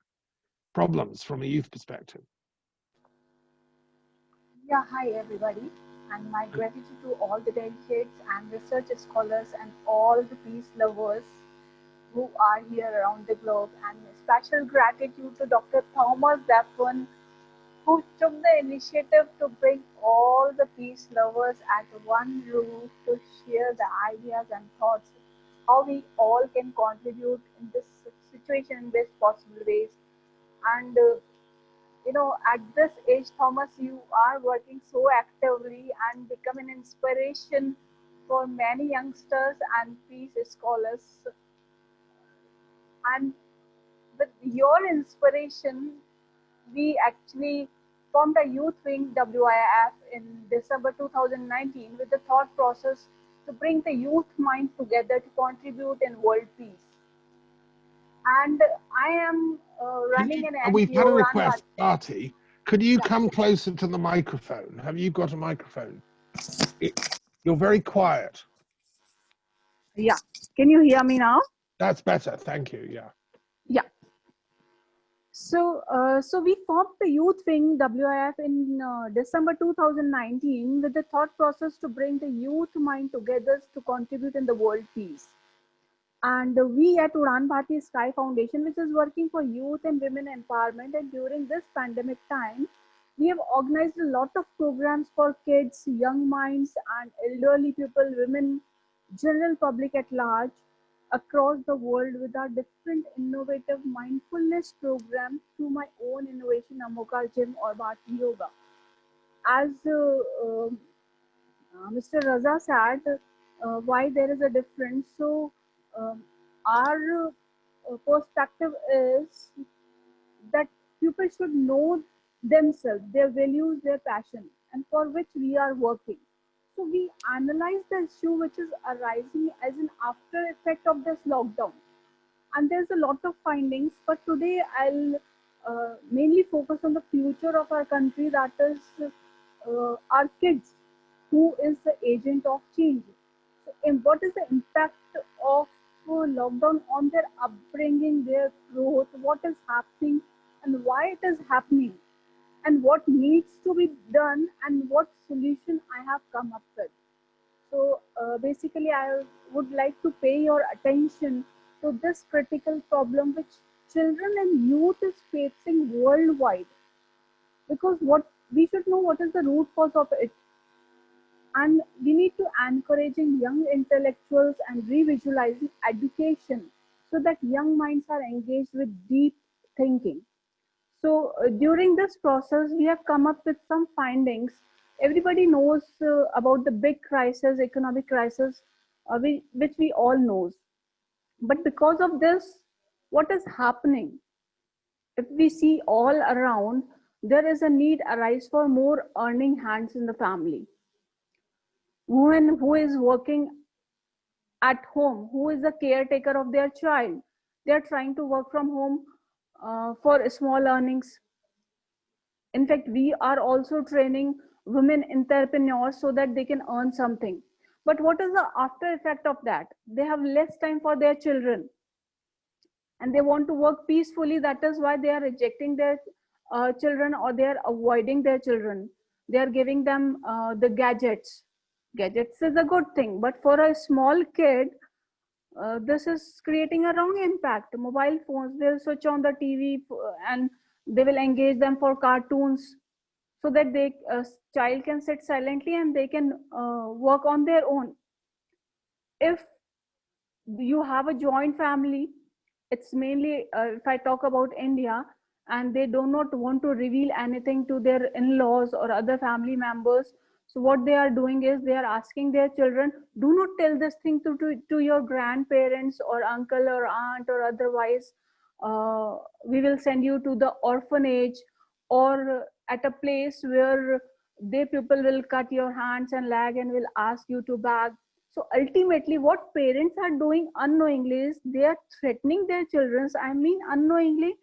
S1: problems from a youth perspective.
S5: Yeah, hi everybody, and my gratitude to all the delegates and research scholars and all the peace lovers who are here around the globe, and special gratitude to Dr. Thomas Dapon, who took the initiative to bring all the peace lovers at one roof to share the ideas and thoughts, how we all can contribute in this situation in best possible ways. And you know, at this age, Thomas, you are working so actively and become an inspiration for many youngsters and peace scholars. And with your inspiration, we actually formed a youth wing WIF in December 2019 with the thought process to bring the youth mind together to contribute in world peace. And I am running an NGO.
S1: We've had a request, Bharti. Could you come closer to the microphone? Have you got a microphone? You're very quiet.
S5: Yeah. Can you hear me now?
S1: That's better. Thank you. Yeah.
S5: Yeah. So, so we formed the youth wing WIF in December 2019 with the thought process to bring the youth mind together to contribute in the world peace. And we at Udan Bharti Sky Foundation, which is working for youth and women empowerment, and during this pandemic time, we have organized a lot of programs for kids, young minds, and elderly people, women, general public at large, across the world with our different innovative mindfulness programs through my own innovation, Amokar Gym or Bharti Yoga. As Mr. Raja said, why there is a difference. So our perspective is that people should know themselves, their values, their passion, and for which we are working. So we analyze the issue which is arising as an after effect of this lockdown. And there's a lot of findings, but today I'll mainly focus on the future of our country, that is our kids, who is the agent of change. So, and what is the impact of lockdown on their upbringing, their growth, what is happening and why it is happening, and what needs to be done and what solution I have come up with. So basically I would like to pay your attention to this critical problem which children and youth is facing worldwide, because what we should know what is the root cause of it. And we need to encouraging young intellectuals and revisualizing education so that young minds are engaged with deep thinking. So during this process, we have come up with some findings. Everybody knows about the big crisis, economic crisis, which we all knows. But because of this, what is happening? If we see all around, there is a need arise for more earning hands in the family. Women who is working at home, who is the caretaker of their child, they are trying to work from home for small earnings. In fact, we are also training women entrepreneurs so that they can earn something. But what is the after effect of that? They have less time for their children and they want to work peacefully. That is why they are rejecting their children, or they are avoiding their children. They are giving them the gadgets. Gadgets is a good thing, but for a small kid, this is creating a wrong impact. Mobile phones, they'll switch on the TV and they will engage them for cartoons so that they child can sit silently and they can work on their own. If you have a joint family, it's mainly if I talk about India, and they do not want to reveal anything to their in-laws or other family members, so what they are doing is they are asking their children, do not tell this thing to your grandparents or uncle or aunt, or otherwise we will send you to the orphanage or at a place where they people will cut your hands and leg and will ask you to beg. So ultimately what parents are doing unknowingly is they are threatening their children. I mean unknowingly,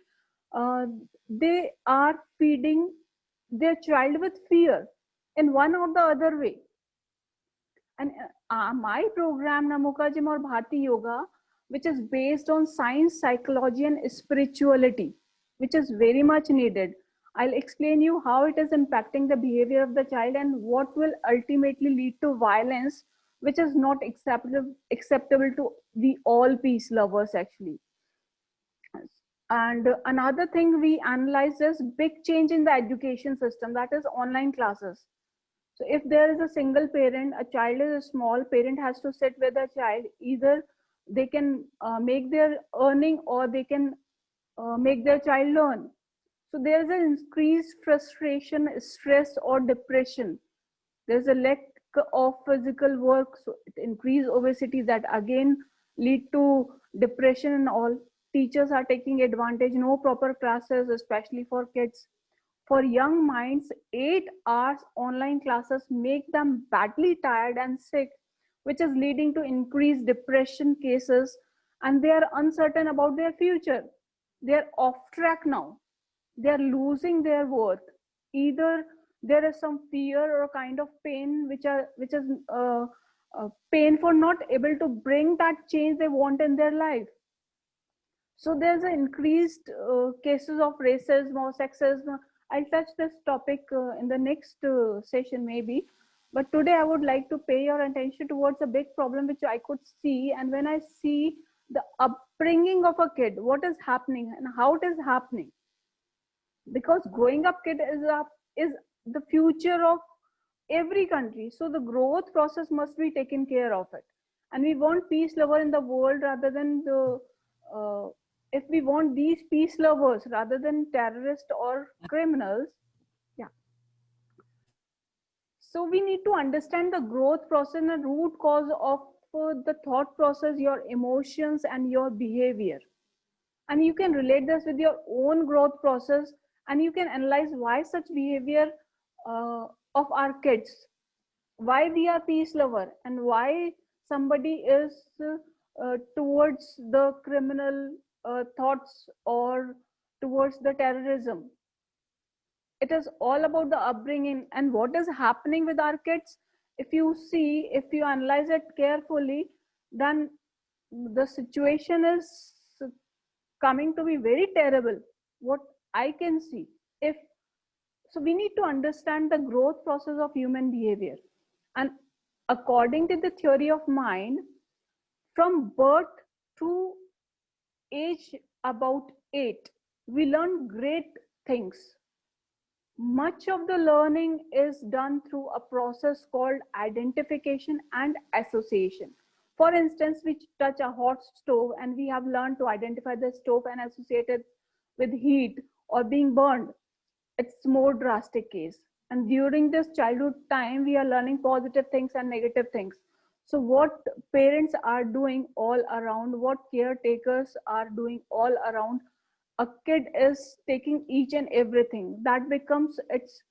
S5: they are feeding their child with fear in one or the other way. And my program Namukajim or Bharti Yoga, which is based on science, psychology and spirituality, which is very much needed. I'll explain you how it is impacting the behavior of the child and what will ultimately lead to violence, which is not acceptable to the all peace lovers actually. And another thing we analyze is big change in the education system, that is online classes. So if there is a single parent, a child is small, parent has to sit with a child, either they can make their earning or they can make their child learn. So there's an increased frustration, stress or depression. There's a lack of physical work, so it increased obesity that again lead to depression and all. Teachers are taking advantage, no proper classes, especially for kids. For young minds, 8 hours online classes make them badly tired and sick, which is leading to increased depression cases, and they are uncertain about their future. They're off track now. They're losing their worth. Either there is some fear or a kind of pain which is pain for not able to bring that change they want in their life. So there's an increased cases of racism or sexism. I'll touch this topic in the next session maybe. But today I would like to pay your attention towards a big problem which I could see. And when I see the upbringing of a kid, what is happening and how it is happening. Because growing up kid is the future of every country. So the growth process must be taken care of it. And we want peace lover in the world rather than the if we want these peace lovers rather than terrorists or criminals. Yeah. So we need to understand the growth process and the root cause of the thought process, your emotions and your behavior. And you can relate this with your own growth process, and you can analyze why such behavior of our kids, why we are peace lover and why somebody is towards the criminal thoughts or towards the terrorism. It is all about the upbringing and what is happening with our kids. If you analyze it carefully, then the situation is coming to be very terrible, what I can see. So we need to understand the growth process of human behavior. And according to the theory of mind, from birth to age about 8, we learn great things. Much of the learning is done through a process called identification and association. For instance, we touch a hot stove and we have learned to identify the stove and associate it with heat or being burned. It's more drastic case. And during this childhood time, we are learning positive things and negative things. So what parents are doing all around, what caretakers are doing all around, a kid is taking each and everything, that becomes its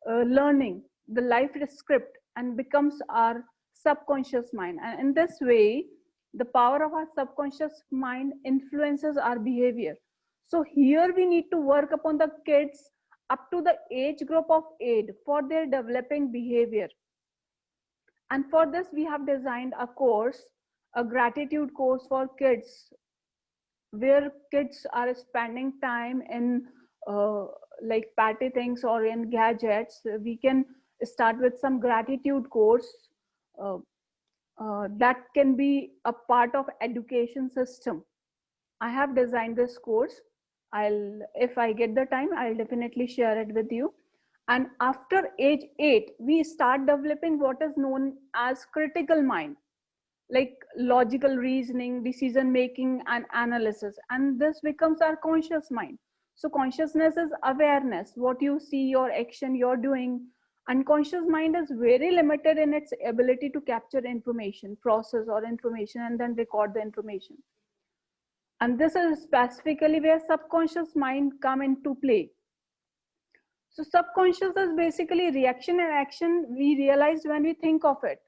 S5: learning, the life script, and becomes our subconscious mind. And in this way, the power of our subconscious mind influences our behavior. So here we need to work upon the kids up to the age group of 8 for their developing behavior. And for this, we have designed a course, a gratitude course for kids, where kids are spending time in like party things or in gadgets. We can start with some gratitude course that can be a part of education system. I have designed this course. If I get the time, I'll definitely share it with you. And after age 8, we start developing what is known as critical mind, like logical reasoning, decision making, and analysis. And this becomes our conscious mind. So consciousness is awareness, what you see, your action you're doing. Unconscious mind is very limited in its ability to capture information, process or information, and then record the information. And this is specifically where subconscious mind come into play. So subconscious is basically reaction and action we realize when we think of it.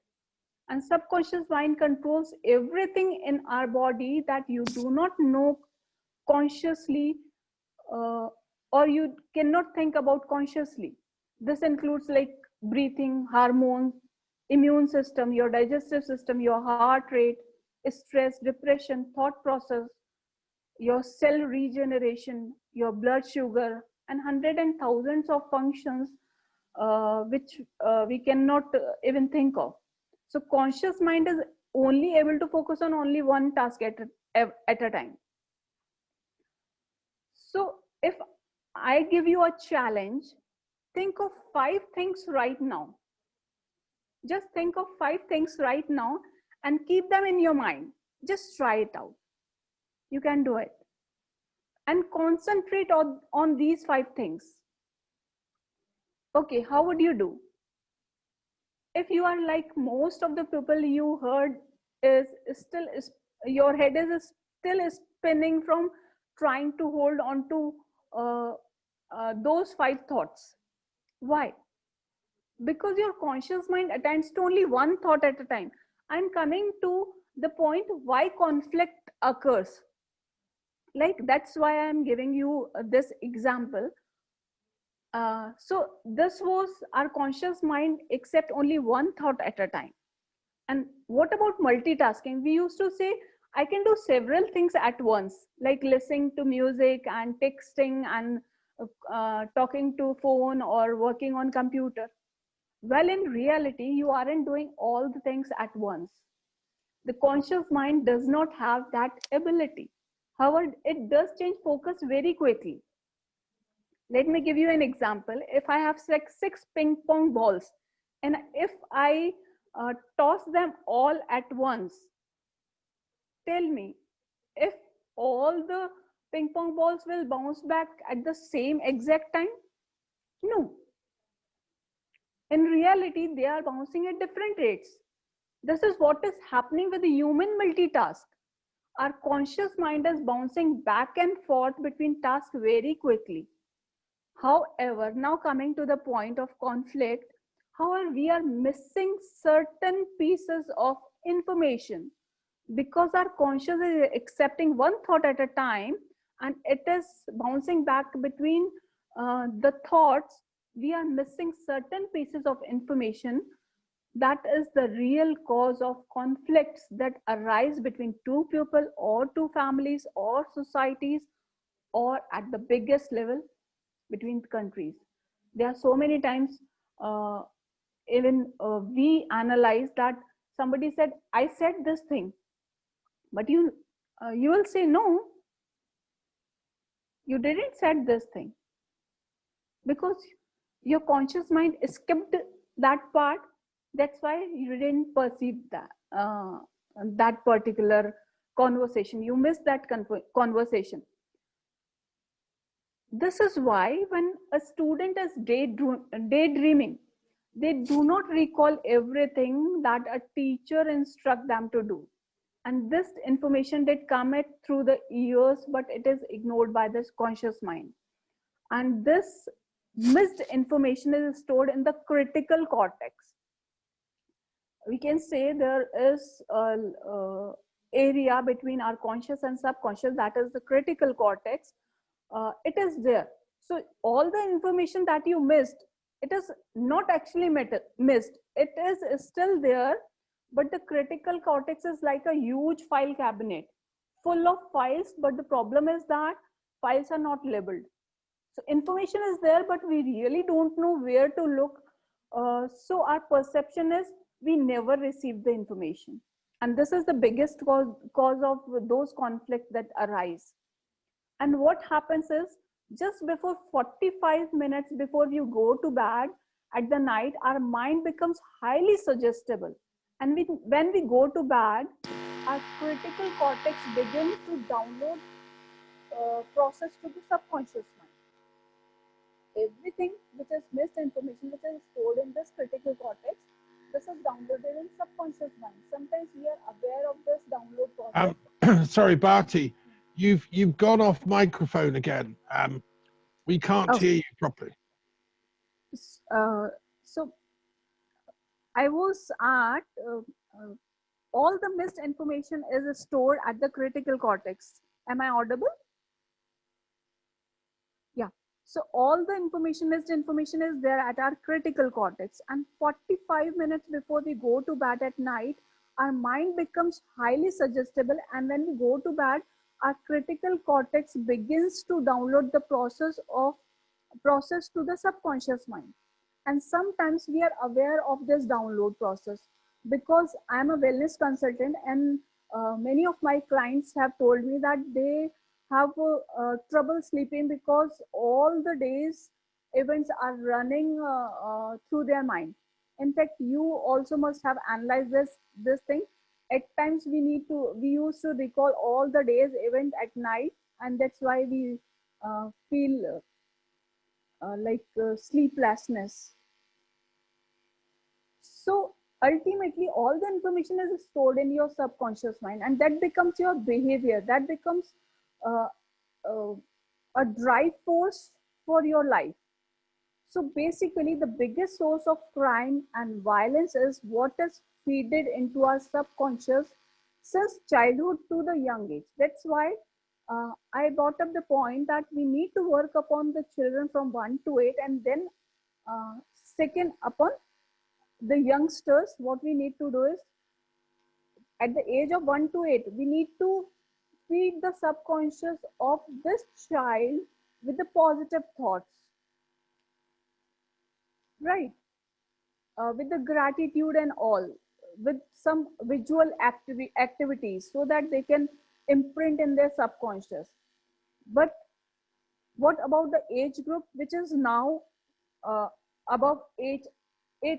S5: And subconscious mind controls everything in our body that you do not know consciously, or you cannot think about consciously. This includes like breathing, hormones, immune system, your digestive system, your heart rate, stress, depression, thought process, your cell regeneration, your blood sugar, and hundreds and thousands of functions which we cannot even think of. So conscious mind is only able to focus on only one task at a time. So if I give you a challenge, think of 5 things right now. Just think of 5 things right now and keep them in your mind. Just try it out. You can do it. And concentrate on these 5 things. Okay, how would you do? If you are like most of the people you heard, your head is still spinning from trying to hold on to those 5 thoughts. Why? Because your conscious mind attends to only one thought at a time. I'm coming to the point why conflict occurs. Like that's why I'm giving you this example. So this was our conscious mind accept only one thought at a time. And what about multitasking? We used to say, I can do several things at once, like listening to music and texting and talking to phone or working on computer. Well, in reality, you aren't doing all the things at once. The conscious mind does not have that ability. However, it does change focus very quickly. Let me give you an example. If I have 6 ping pong balls and if I toss them all at once, tell me if all the ping pong balls will bounce back at the same exact time? No. In reality, they are bouncing at different rates. This is what is happening with the human multitask. Our conscious mind is bouncing back and forth between tasks very quickly. However, now coming to the point of conflict, however, we are missing certain pieces of information because our conscious is accepting one thought at a time and it is bouncing back between the thoughts. We are missing certain pieces of information that is the real cause of conflicts that arise between 2 people or 2 families or societies or at the biggest level between countries. There are so many times even we analyze that somebody said, I said this thing, but you will say, no, you didn't said this thing, because your conscious mind skipped that part. That's why you didn't perceive that that particular conversation. You missed that conversation. This is why when a student is daydreaming, they do not recall everything that a teacher instructs them to do. And this information did come it through the ears, but it is ignored by this conscious mind. And this missed information is stored in the critical cortex. We can say there is a area between our conscious and subconscious, that is the critical cortex. It is there. So all the information that you missed, it is not actually missed. It is still there, but the critical cortex is like a huge file cabinet full of files, but the problem is that files are not labeled. So information is there, but we really don't know where to look. So our perception is we never received the information. And this is the biggest cause of those conflicts that arise. And what happens is, just before 45 minutes before you go to bed at the night, our mind becomes highly suggestible. And when we go to bed, our critical cortex begins to download process to the subconscious mind. Everything which is missed information, which is stored in this critical cortex, this is downloaded in subconscious mind. Sometimes we are aware of this download process.
S1: Sorry, Bharti, you've gone off microphone again. We can't hear you properly.
S5: So I was at all the missed information is stored at the critical cortex. Am I audible? Yeah. So all the missed information is there at our critical cortex, and 45 minutes before we go to bed at night, our mind becomes highly suggestible, and when we go to bed, our critical cortex begins to download the process to the subconscious mind. And sometimes we are aware of this download process because I'm a wellness consultant, and many of my clients have told me that they have trouble sleeping because all the days events are running through their mind. In fact, you also must have analyzed this thing. At times we used to recall all the day's event at night, and that's why we feel sleeplessness. So ultimately, all the information is stored in your subconscious mind, and that becomes your behavior. That becomes a drive force for your life. So basically, the biggest source of crime and violence is what is fed into our subconscious since childhood to the young age. That's why I brought up the point that we need to work upon the children from 1 to 8, and then second upon the youngsters. What we need to do is, at the age of 1 to 8, we need to feed the subconscious of this child with the positive thoughts, right? With the gratitude and all, with some visual activities, so that they can imprint in their subconscious. But what about the age group which is now above 8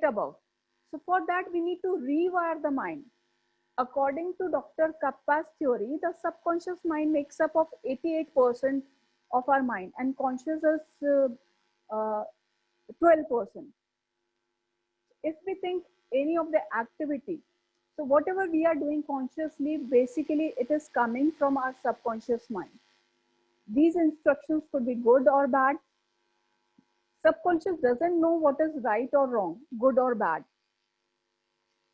S5: above? So for that, we need to rewire the mind. According to Dr. Kappa's theory, the subconscious mind makes up of 88% of our mind, and conscious is 12%. If we think any of the activity, so whatever we are doing consciously, basically it is coming from our subconscious mind. These instructions could be good or bad. Subconscious doesn't know what is right or wrong, good or bad.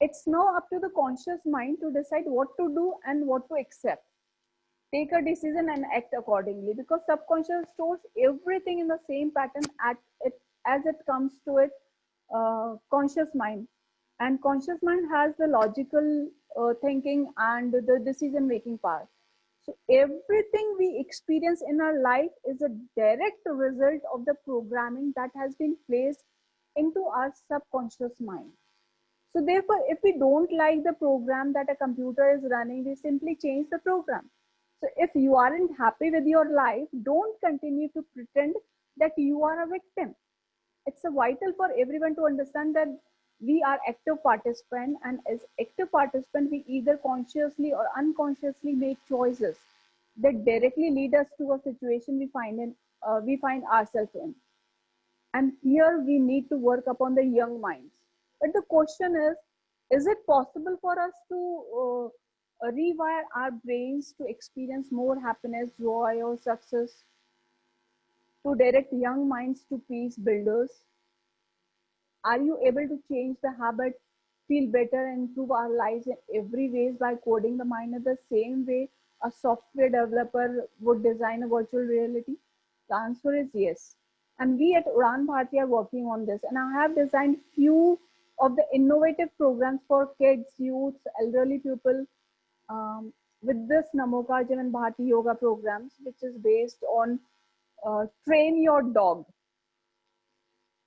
S5: It's now up to the conscious mind to decide what to do and what to accept. Take a decision and act accordingly, because subconscious stores everything in the same pattern as it comes to it conscious mind. And conscious mind has the logical thinking and the decision making power. So everything we experience in our life is a direct result of the programming that has been placed into our subconscious mind. So therefore, if we don't like the program that a computer is running, we simply change the program. So if you aren't happy with your life, don't continue to pretend that you are a victim. It's vital for everyone to understand that we are active participants, and as active participants, we either consciously or unconsciously make choices that directly lead us to a situation we find ourselves in. And here we need to work upon the young minds. But the question is it possible for us to rewire our brains to experience more happiness, joy, or success, to direct young minds to peace builders? Are you able to change the habit, feel better, and improve our lives in every ways by coding the mind in the same way a software developer would design a virtual reality? The answer is yes. And we at Udan Bharti are working on this. And I have designed few of the innovative programs for kids, youth, elderly people, with this Namokarjan and Bharti Yoga programs, which is based on train your dog.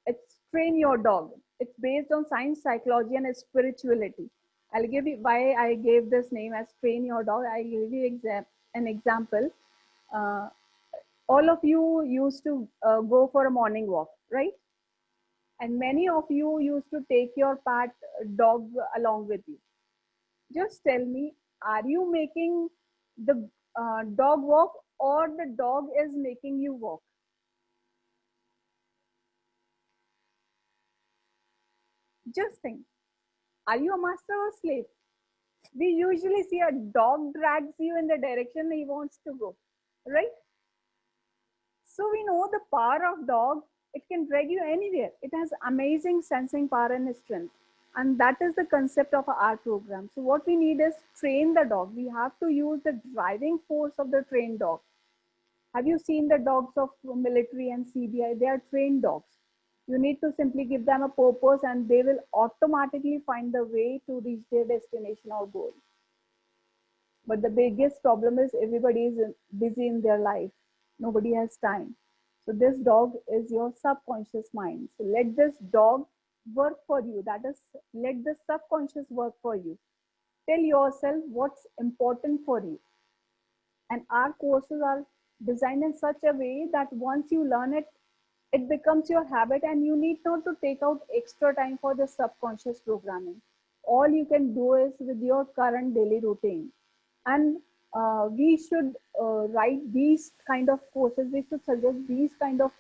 S5: It's train your dog. It's based on science, psychology, and spirituality. I'll give you why I gave this name as train your dog. I'll give you an example. All of you used to go for a morning walk, right? And many of you used to take your pet dog along with you. Just tell me, are you making the dog walk, or the dog is making you walk? Just think, are you a master or slave? We usually see a dog drags you in the direction he wants to go, right? So we know the power of dog. It can drag you anywhere. It has amazing sensing power and strength. And that is the concept of our program. So what we need is train the dog. We have to use the driving force of the trained dog. Have you seen the dogs of military and CBI? They are trained dogs. You need to simply give them a purpose and they will automatically find the way to reach their destination or goal. But the biggest problem is everybody is busy in their life. Nobody has time. So this dog is your subconscious mind. So let this dog work for you. That is, let the subconscious work for you. Tell yourself what's important for you. And our courses are designed in such a way that once you learn it, it becomes your habit and you need not to take out extra time for the subconscious programming. All you can do is with your current daily routine. And we should write these kind of courses. We should suggest these kind of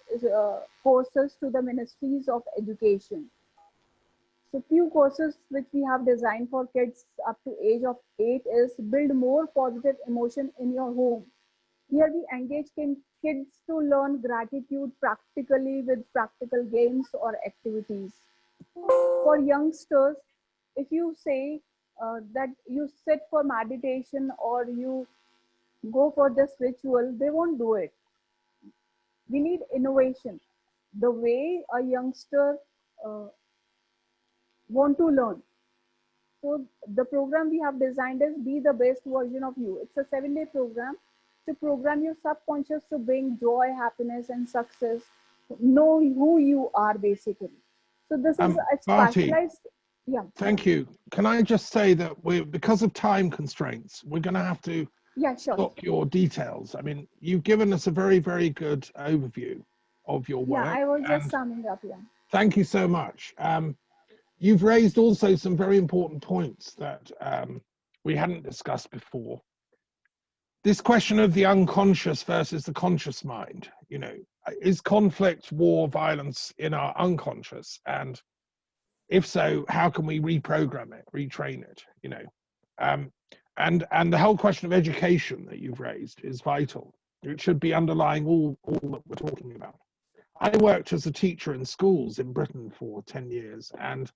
S5: courses to the ministries of education. So few courses which we have designed for kids up to age of 8 is build more positive emotion in your home. Here we engage kids to learn gratitude practically with practical games or activities. For youngsters, if you say that you sit for meditation or you go for this ritual, they won't do it. We need innovation. The way a youngster want to learn. So the program we have designed is Be the Best Version of You. It's a 7-day program to program your subconscious to bring joy, happiness, and success. Know who you are basically. So this is a specialized. Yeah.
S1: Thank you. Can I just say that because of time constraints, we're going to have to block your details. I mean, you've given us a very, very good overview of your work.
S5: Yeah, I was just summing up. Yeah.
S1: Thank you so much. You've raised also some very important points that we hadn't discussed before. This question of the unconscious versus the conscious mind, you know, is conflict, war, violence in our unconscious? And if so, how can we reprogram it, retrain it, you know? And the whole question of education that you've raised is vital. It should be underlying all that we're talking about. I worked as a teacher in schools in Britain for 10 years, and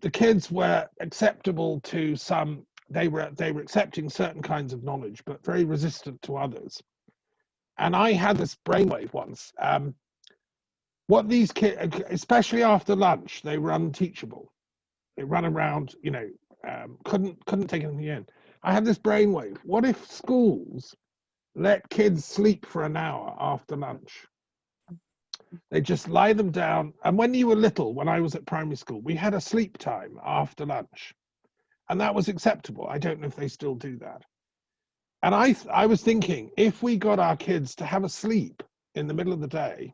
S1: the kids were acceptable to some. They were accepting certain kinds of knowledge, but very resistant to others. And I had this brainwave once. What these kids, especially after lunch, they were unteachable. They run around, you know, couldn't take anything in. I had this brainwave. What if schools let kids sleep for an hour after lunch? They just lie them down. And when you were little, when I was at primary school, we had a sleep time after lunch. And that was acceptable. I don't know if they still do that. And I was thinking, if we got our kids to have a sleep in the middle of the day,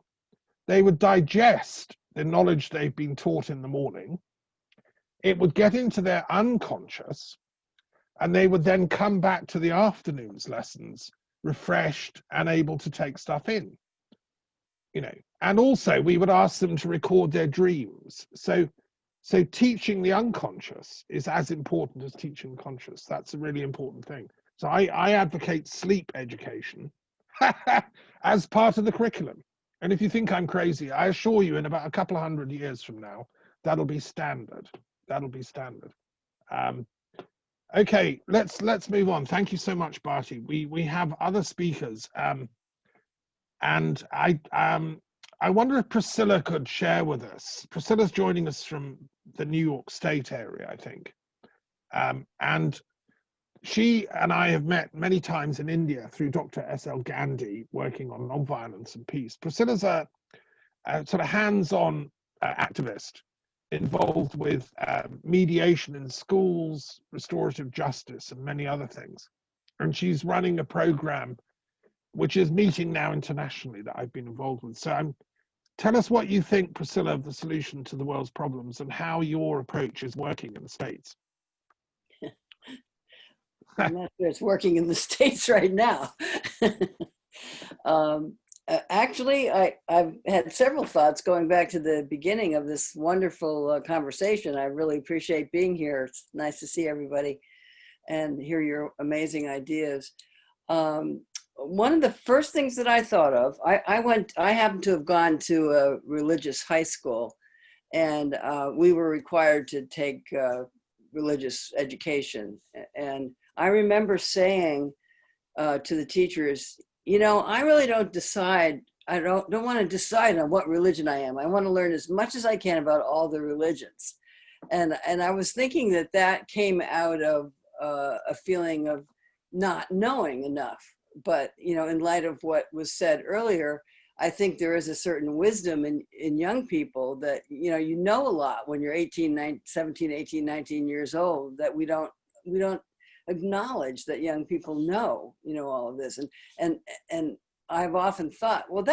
S1: they would digest the knowledge they've been taught in the morning. It would get into their unconscious, and they would then come back to the afternoon's lessons refreshed and able to take stuff in. You know, and also we would ask them to record their dreams. So So teaching the unconscious is as important as teaching the conscious. That's a really important thing. So I advocate sleep education as part of the curriculum. And if you think I'm crazy, I assure you in about a couple of 100 years from now, that'll be standard. That'll be standard. Okay, let's move on. Thank you so much, Bharti. We have other speakers. And I wonder if Prisilla could share with us. Priscilla's joining us from the New York State area, I think. And she and I have met many times in India through Dr. S.L. Gandhi, working on nonviolence and peace. Priscilla's a sort of hands-on activist involved with mediation in schools, restorative justice, and many other things. And she's running a program which is meeting now internationally that I've been involved with. So tell us what you think, Prisilla, of the solution to the world's problems and how your approach is working in the States.
S6: I'm not sure it's working in the States right now. Actually, I've had several thoughts going back to the beginning of this wonderful conversation. I really appreciate being here. It's nice to see everybody and hear your amazing ideas. One of the first things that I thought of, I happened to have gone to a religious high school, and we were required to take religious education. And I remember saying to the teachers, you know, I really don't decide, I don't want to decide on what religion I am. I want to learn as much as I can about all the religions. And I was thinking that that came out of a feeling of not knowing enough. But, you know, in light of what was said earlier, I think there is a certain wisdom in young people that, you know a lot when you're 17, 18, 19 years old, that we don't acknowledge that young people know, all of this. And I've often thought, well,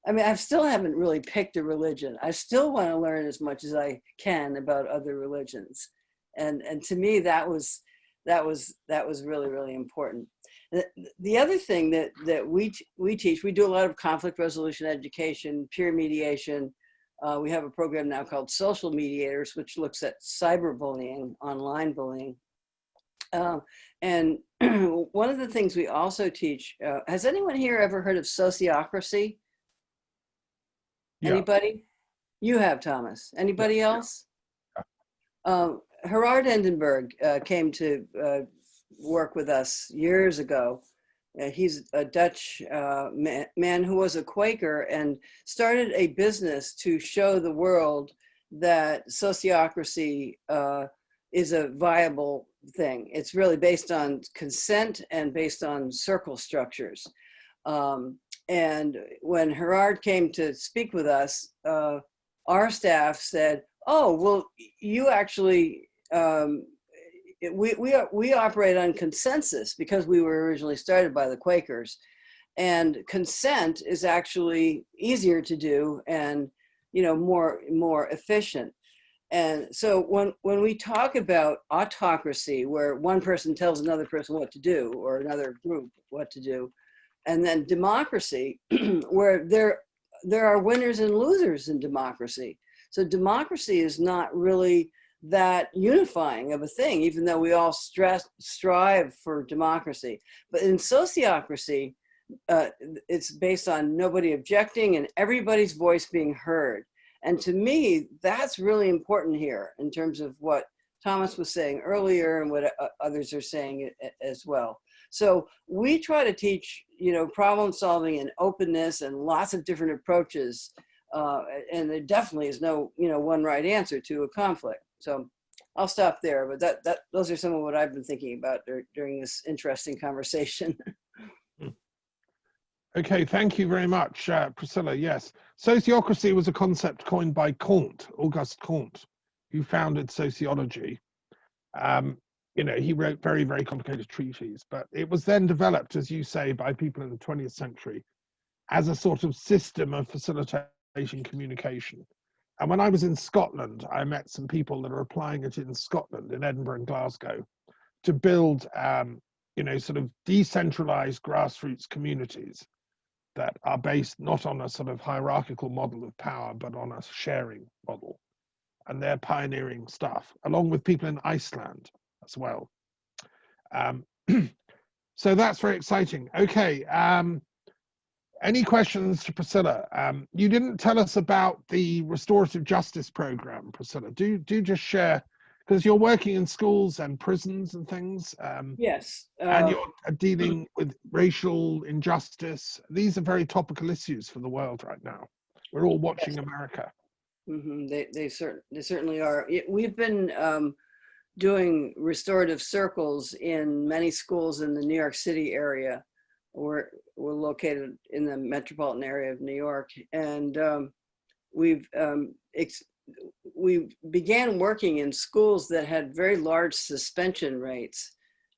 S6: I still haven't really picked a religion. I still want to learn as much as I can about other religions. And to me, that was really, really important. The other thing that we teach, we do a lot of conflict resolution education, peer mediation. We have a program now called Social Mediators, which looks at cyberbullying, online bullying. And one of the things we also teach, has anyone here ever heard of sociocracy? Yeah. Anybody? You have, Thomas. Anybody else? Gerard Endenberg came to work with us years ago. He's a Dutch man who was a Quaker and started a business to show the world that sociocracy is a viable thing. It's really based on consent and based on circle structures. And when Gerard came to speak with us, our staff said, oh, well, you actually, we operate on consensus because we were originally started by the Quakers, and consent is actually easier to do and more efficient. And so when we talk about autocracy, where one person tells another person what to do or another group what to do, and then democracy, where there are winners and losers in democracy. So democracy is not really that unifying of a thing, even though we all strive for democracy. But in sociocracy, it's based on nobody objecting and everybody's voice being heard. And to me, that's really important here in terms of what Thomas was saying earlier and what others are saying as well. So we try to teach, problem solving and openness and lots of different approaches. And there definitely is no, one right answer to a conflict. So I'll stop there, but those are some of what I've been thinking about during this interesting conversation.
S1: Okay, thank you very much, Prisilla. Yes, sociocracy was a concept coined by Auguste Comte, who founded sociology. He wrote very, very complicated treatises, but it was then developed, as you say, by people in the 20th century as a sort of system of facilitating communication. And when I was in Scotland, I met some people that are applying it in Scotland, in Edinburgh and Glasgow, to build, sort of decentralized grassroots communities that are based not on a sort of hierarchical model of power, but on a sharing model. and they're pioneering stuff, along with people in Iceland as well. So that's very exciting. Okay, any questions to Prisilla? You didn't tell us about the restorative justice program, Prisilla. Do just share, because you're working in schools and prisons and things.
S6: Yes.
S1: And you're dealing with racial injustice. These are very topical issues for the world right now. We're all watching America.
S6: They certainly are. We've been doing restorative circles in many schools in the New York City area. We're located in the metropolitan area of New York, and we began working in schools that had very large suspension rates.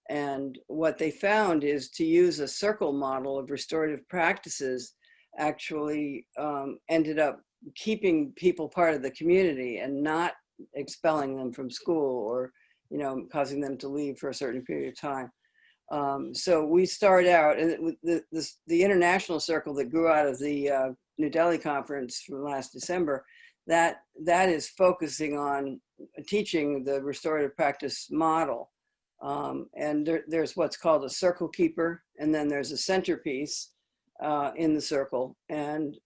S6: And what they found is to use a circle model of restorative practices actually ended up keeping people part of the community and not expelling them from school or, you know, causing them to leave for a certain period of time. So we start out, and the international circle that grew out of the New Delhi conference from last December, that is focusing on teaching the restorative practice model. And there's what's called a circle keeper, and then there's a centerpiece in the circle. And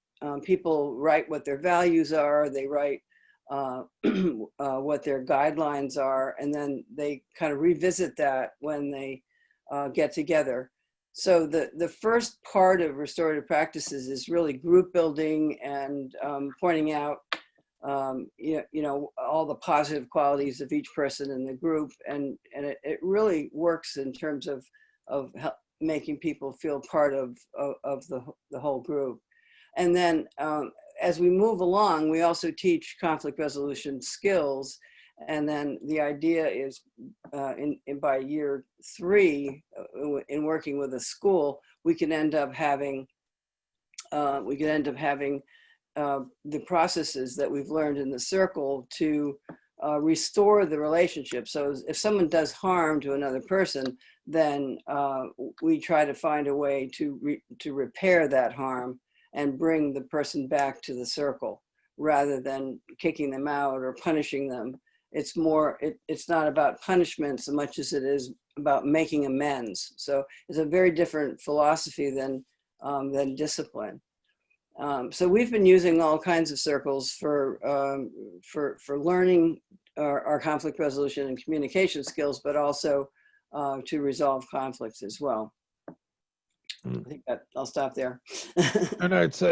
S6: people write what their values are, they write what their guidelines are, and then they kind of revisit that when they get together. So the first part of restorative practices is really group building and pointing out you know, all the positive qualities of each person in the group, and it really works in terms of making people feel part of the whole group. And then as we move along, we also teach conflict resolution skills. And then the idea is by year 3, in working with a school, we can end up having the processes that we've learned in the circle to restore the relationship. So if someone does harm to another person, then we try to find a way to repair that harm and bring the person back to the circle rather than kicking them out or punishing them. It's more, it's not about punishment so much as it is about making amends. So it's a very different philosophy than discipline. So we've been using all kinds of circles for learning our conflict resolution and communication skills, but also to resolve conflicts as well. I think that I'll stop there.
S1: No, it's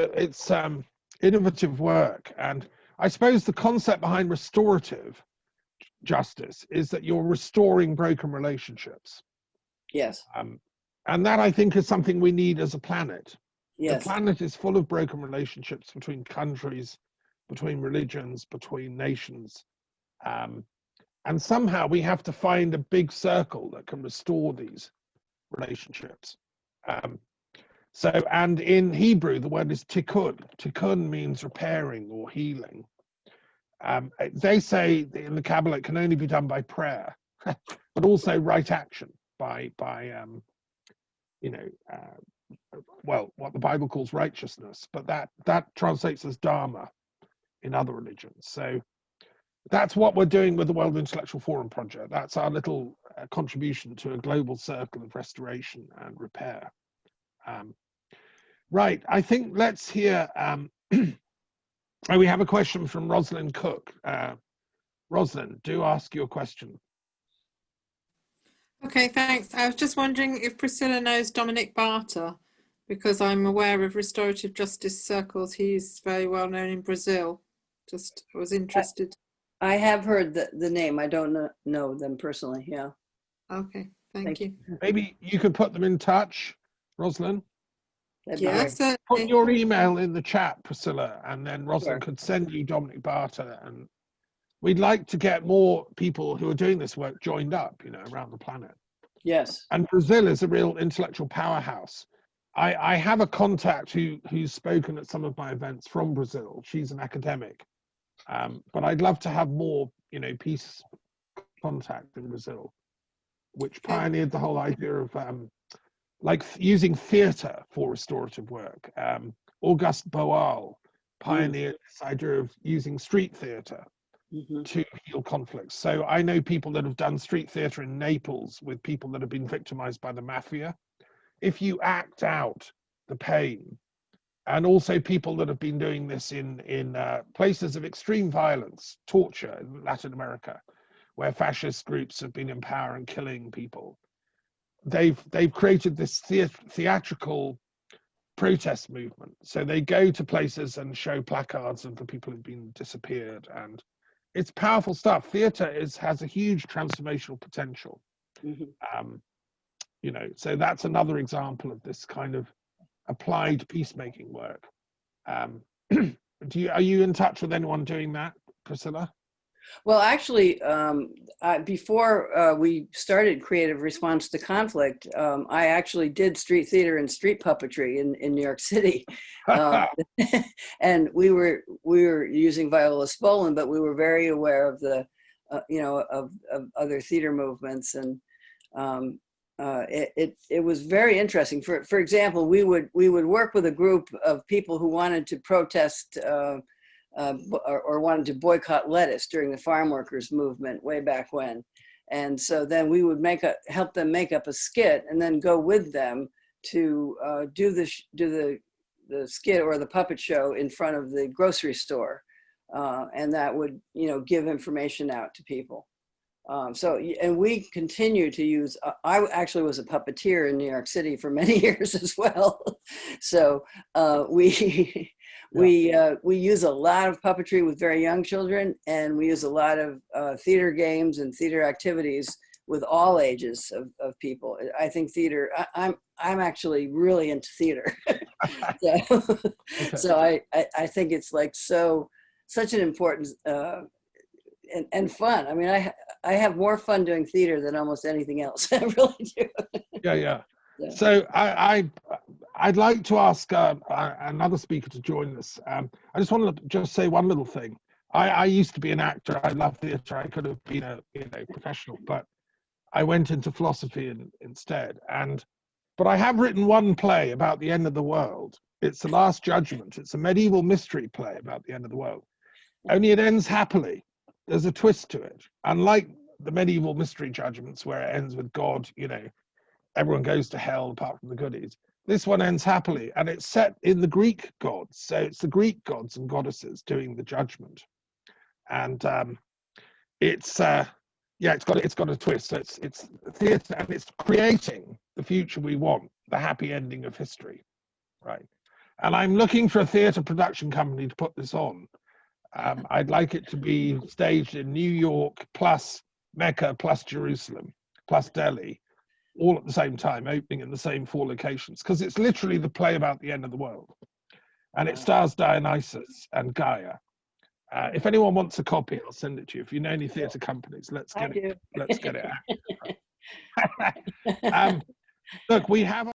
S1: innovative work, and I suppose the concept behind restorative justice is that you're restoring broken relationships.
S6: Yes.
S1: And that, I think, is something we need as a planet.
S6: Yes.
S1: The planet is full of broken relationships between countries, between religions, between nations. And somehow we have to find a big circle that can restore these relationships. And in Hebrew, the word is tikkun. Tikkun means repairing or healing. They say in the Kabbalah it can only be done by prayer, but also right action by well, what the Bible calls righteousness, but that translates as dharma in other religions. So that's what we're doing with the World Intellectual Forum project. That's our little contribution to a global circle of restoration and repair. Right, I think let's hear, we have a question from Roslyn Cook. Roslyn, do ask your question.
S4: Okay, thanks. I was just wondering if Prisilla knows Dominic Barter, because I'm aware of restorative justice circles. He's very well known in Brazil. Just was interested.
S6: I have heard the name. I don't know them personally. Yeah.
S4: Okay, thank you.
S1: Maybe you could put them in touch, Roslyn.
S4: Yes,
S1: put your email in the chat, Prisilla, and then Roslyn
S6: Sure.
S1: could send you Dominic Barter. And we'd like to get more people who are doing this work joined up, around the planet.
S6: Yes.
S1: And Brazil is a real intellectual powerhouse. I have a contact who's spoken at some of my events from Brazil. She's an academic, but I'd love to have more, peace contact in Brazil, which pioneered the whole idea of like using theatre for restorative work. Auguste Boal pioneered this idea of using street theatre
S6: Mhm.
S1: to heal conflicts. So I know people that have done street theatre in Naples with people that have been victimized by the mafia. If you act out the pain, and also people that have been doing this in places of extreme violence, torture in Latin America, where fascist groups have been in power and killing people, they've created this theatrical protest movement. So they go to places and show placards of the people who've been disappeared, and it's powerful stuff. Theatre has a huge transformational potential.
S6: Mhm.
S1: You know, so that's another example of this kind of applied peacemaking work. Are you in touch with anyone doing that, Priscilla?
S6: Well, actually, before we started Creative Response to Conflict, I actually did street theater and street puppetry in New York City, and we were using Viola Spolin, but we were very aware of the, of other theater movements, and it was very interesting. For example, we would work with a group of people who wanted to protest. Or wanted to boycott lettuce during the farm workers movement way back when. And so then we would help them make up a skit and then go with them to do the skit or the puppet show in front of the grocery store. And that would, give information out to people. And we continue to use, I actually was a puppeteer in New York City for many years as well. So we use a lot of puppetry with very young children, and we use a lot of theater games and theater activities with all ages of people. I think theater, I'm actually really into theater. So I think it's like such an important, and fun. I mean, I have more fun doing theater than almost anything else. I really do.
S1: Yeah. So I'd like to ask another speaker to join us. I just want to just say one little thing. I used to be an actor. I love theatre. I could have been a professional, but I went into philosophy instead. But I have written one play about the end of the world. It's The Last Judgment. It's a medieval mystery play about the end of the world. Only it ends happily. There's a twist to it. Unlike the medieval mystery judgments where it ends with God, everyone goes to hell apart from the goodies. This one ends happily, and it's set in the Greek gods. So it's the Greek gods and goddesses doing the judgment. And it's got a twist. So it's theatre, and it's creating the future we want, the happy ending of history, right? And I'm looking for a theatre production company to put this on. I'd like it to be staged in New York, plus Mecca, plus Jerusalem, plus Delhi, all at the same time, opening in the same 4 locations, because it's literally the play about the end of the world. And it stars Dionysus and Gaia. If anyone wants a copy, I'll send it to you. If you know any theatre companies, let's get it out. Look, we have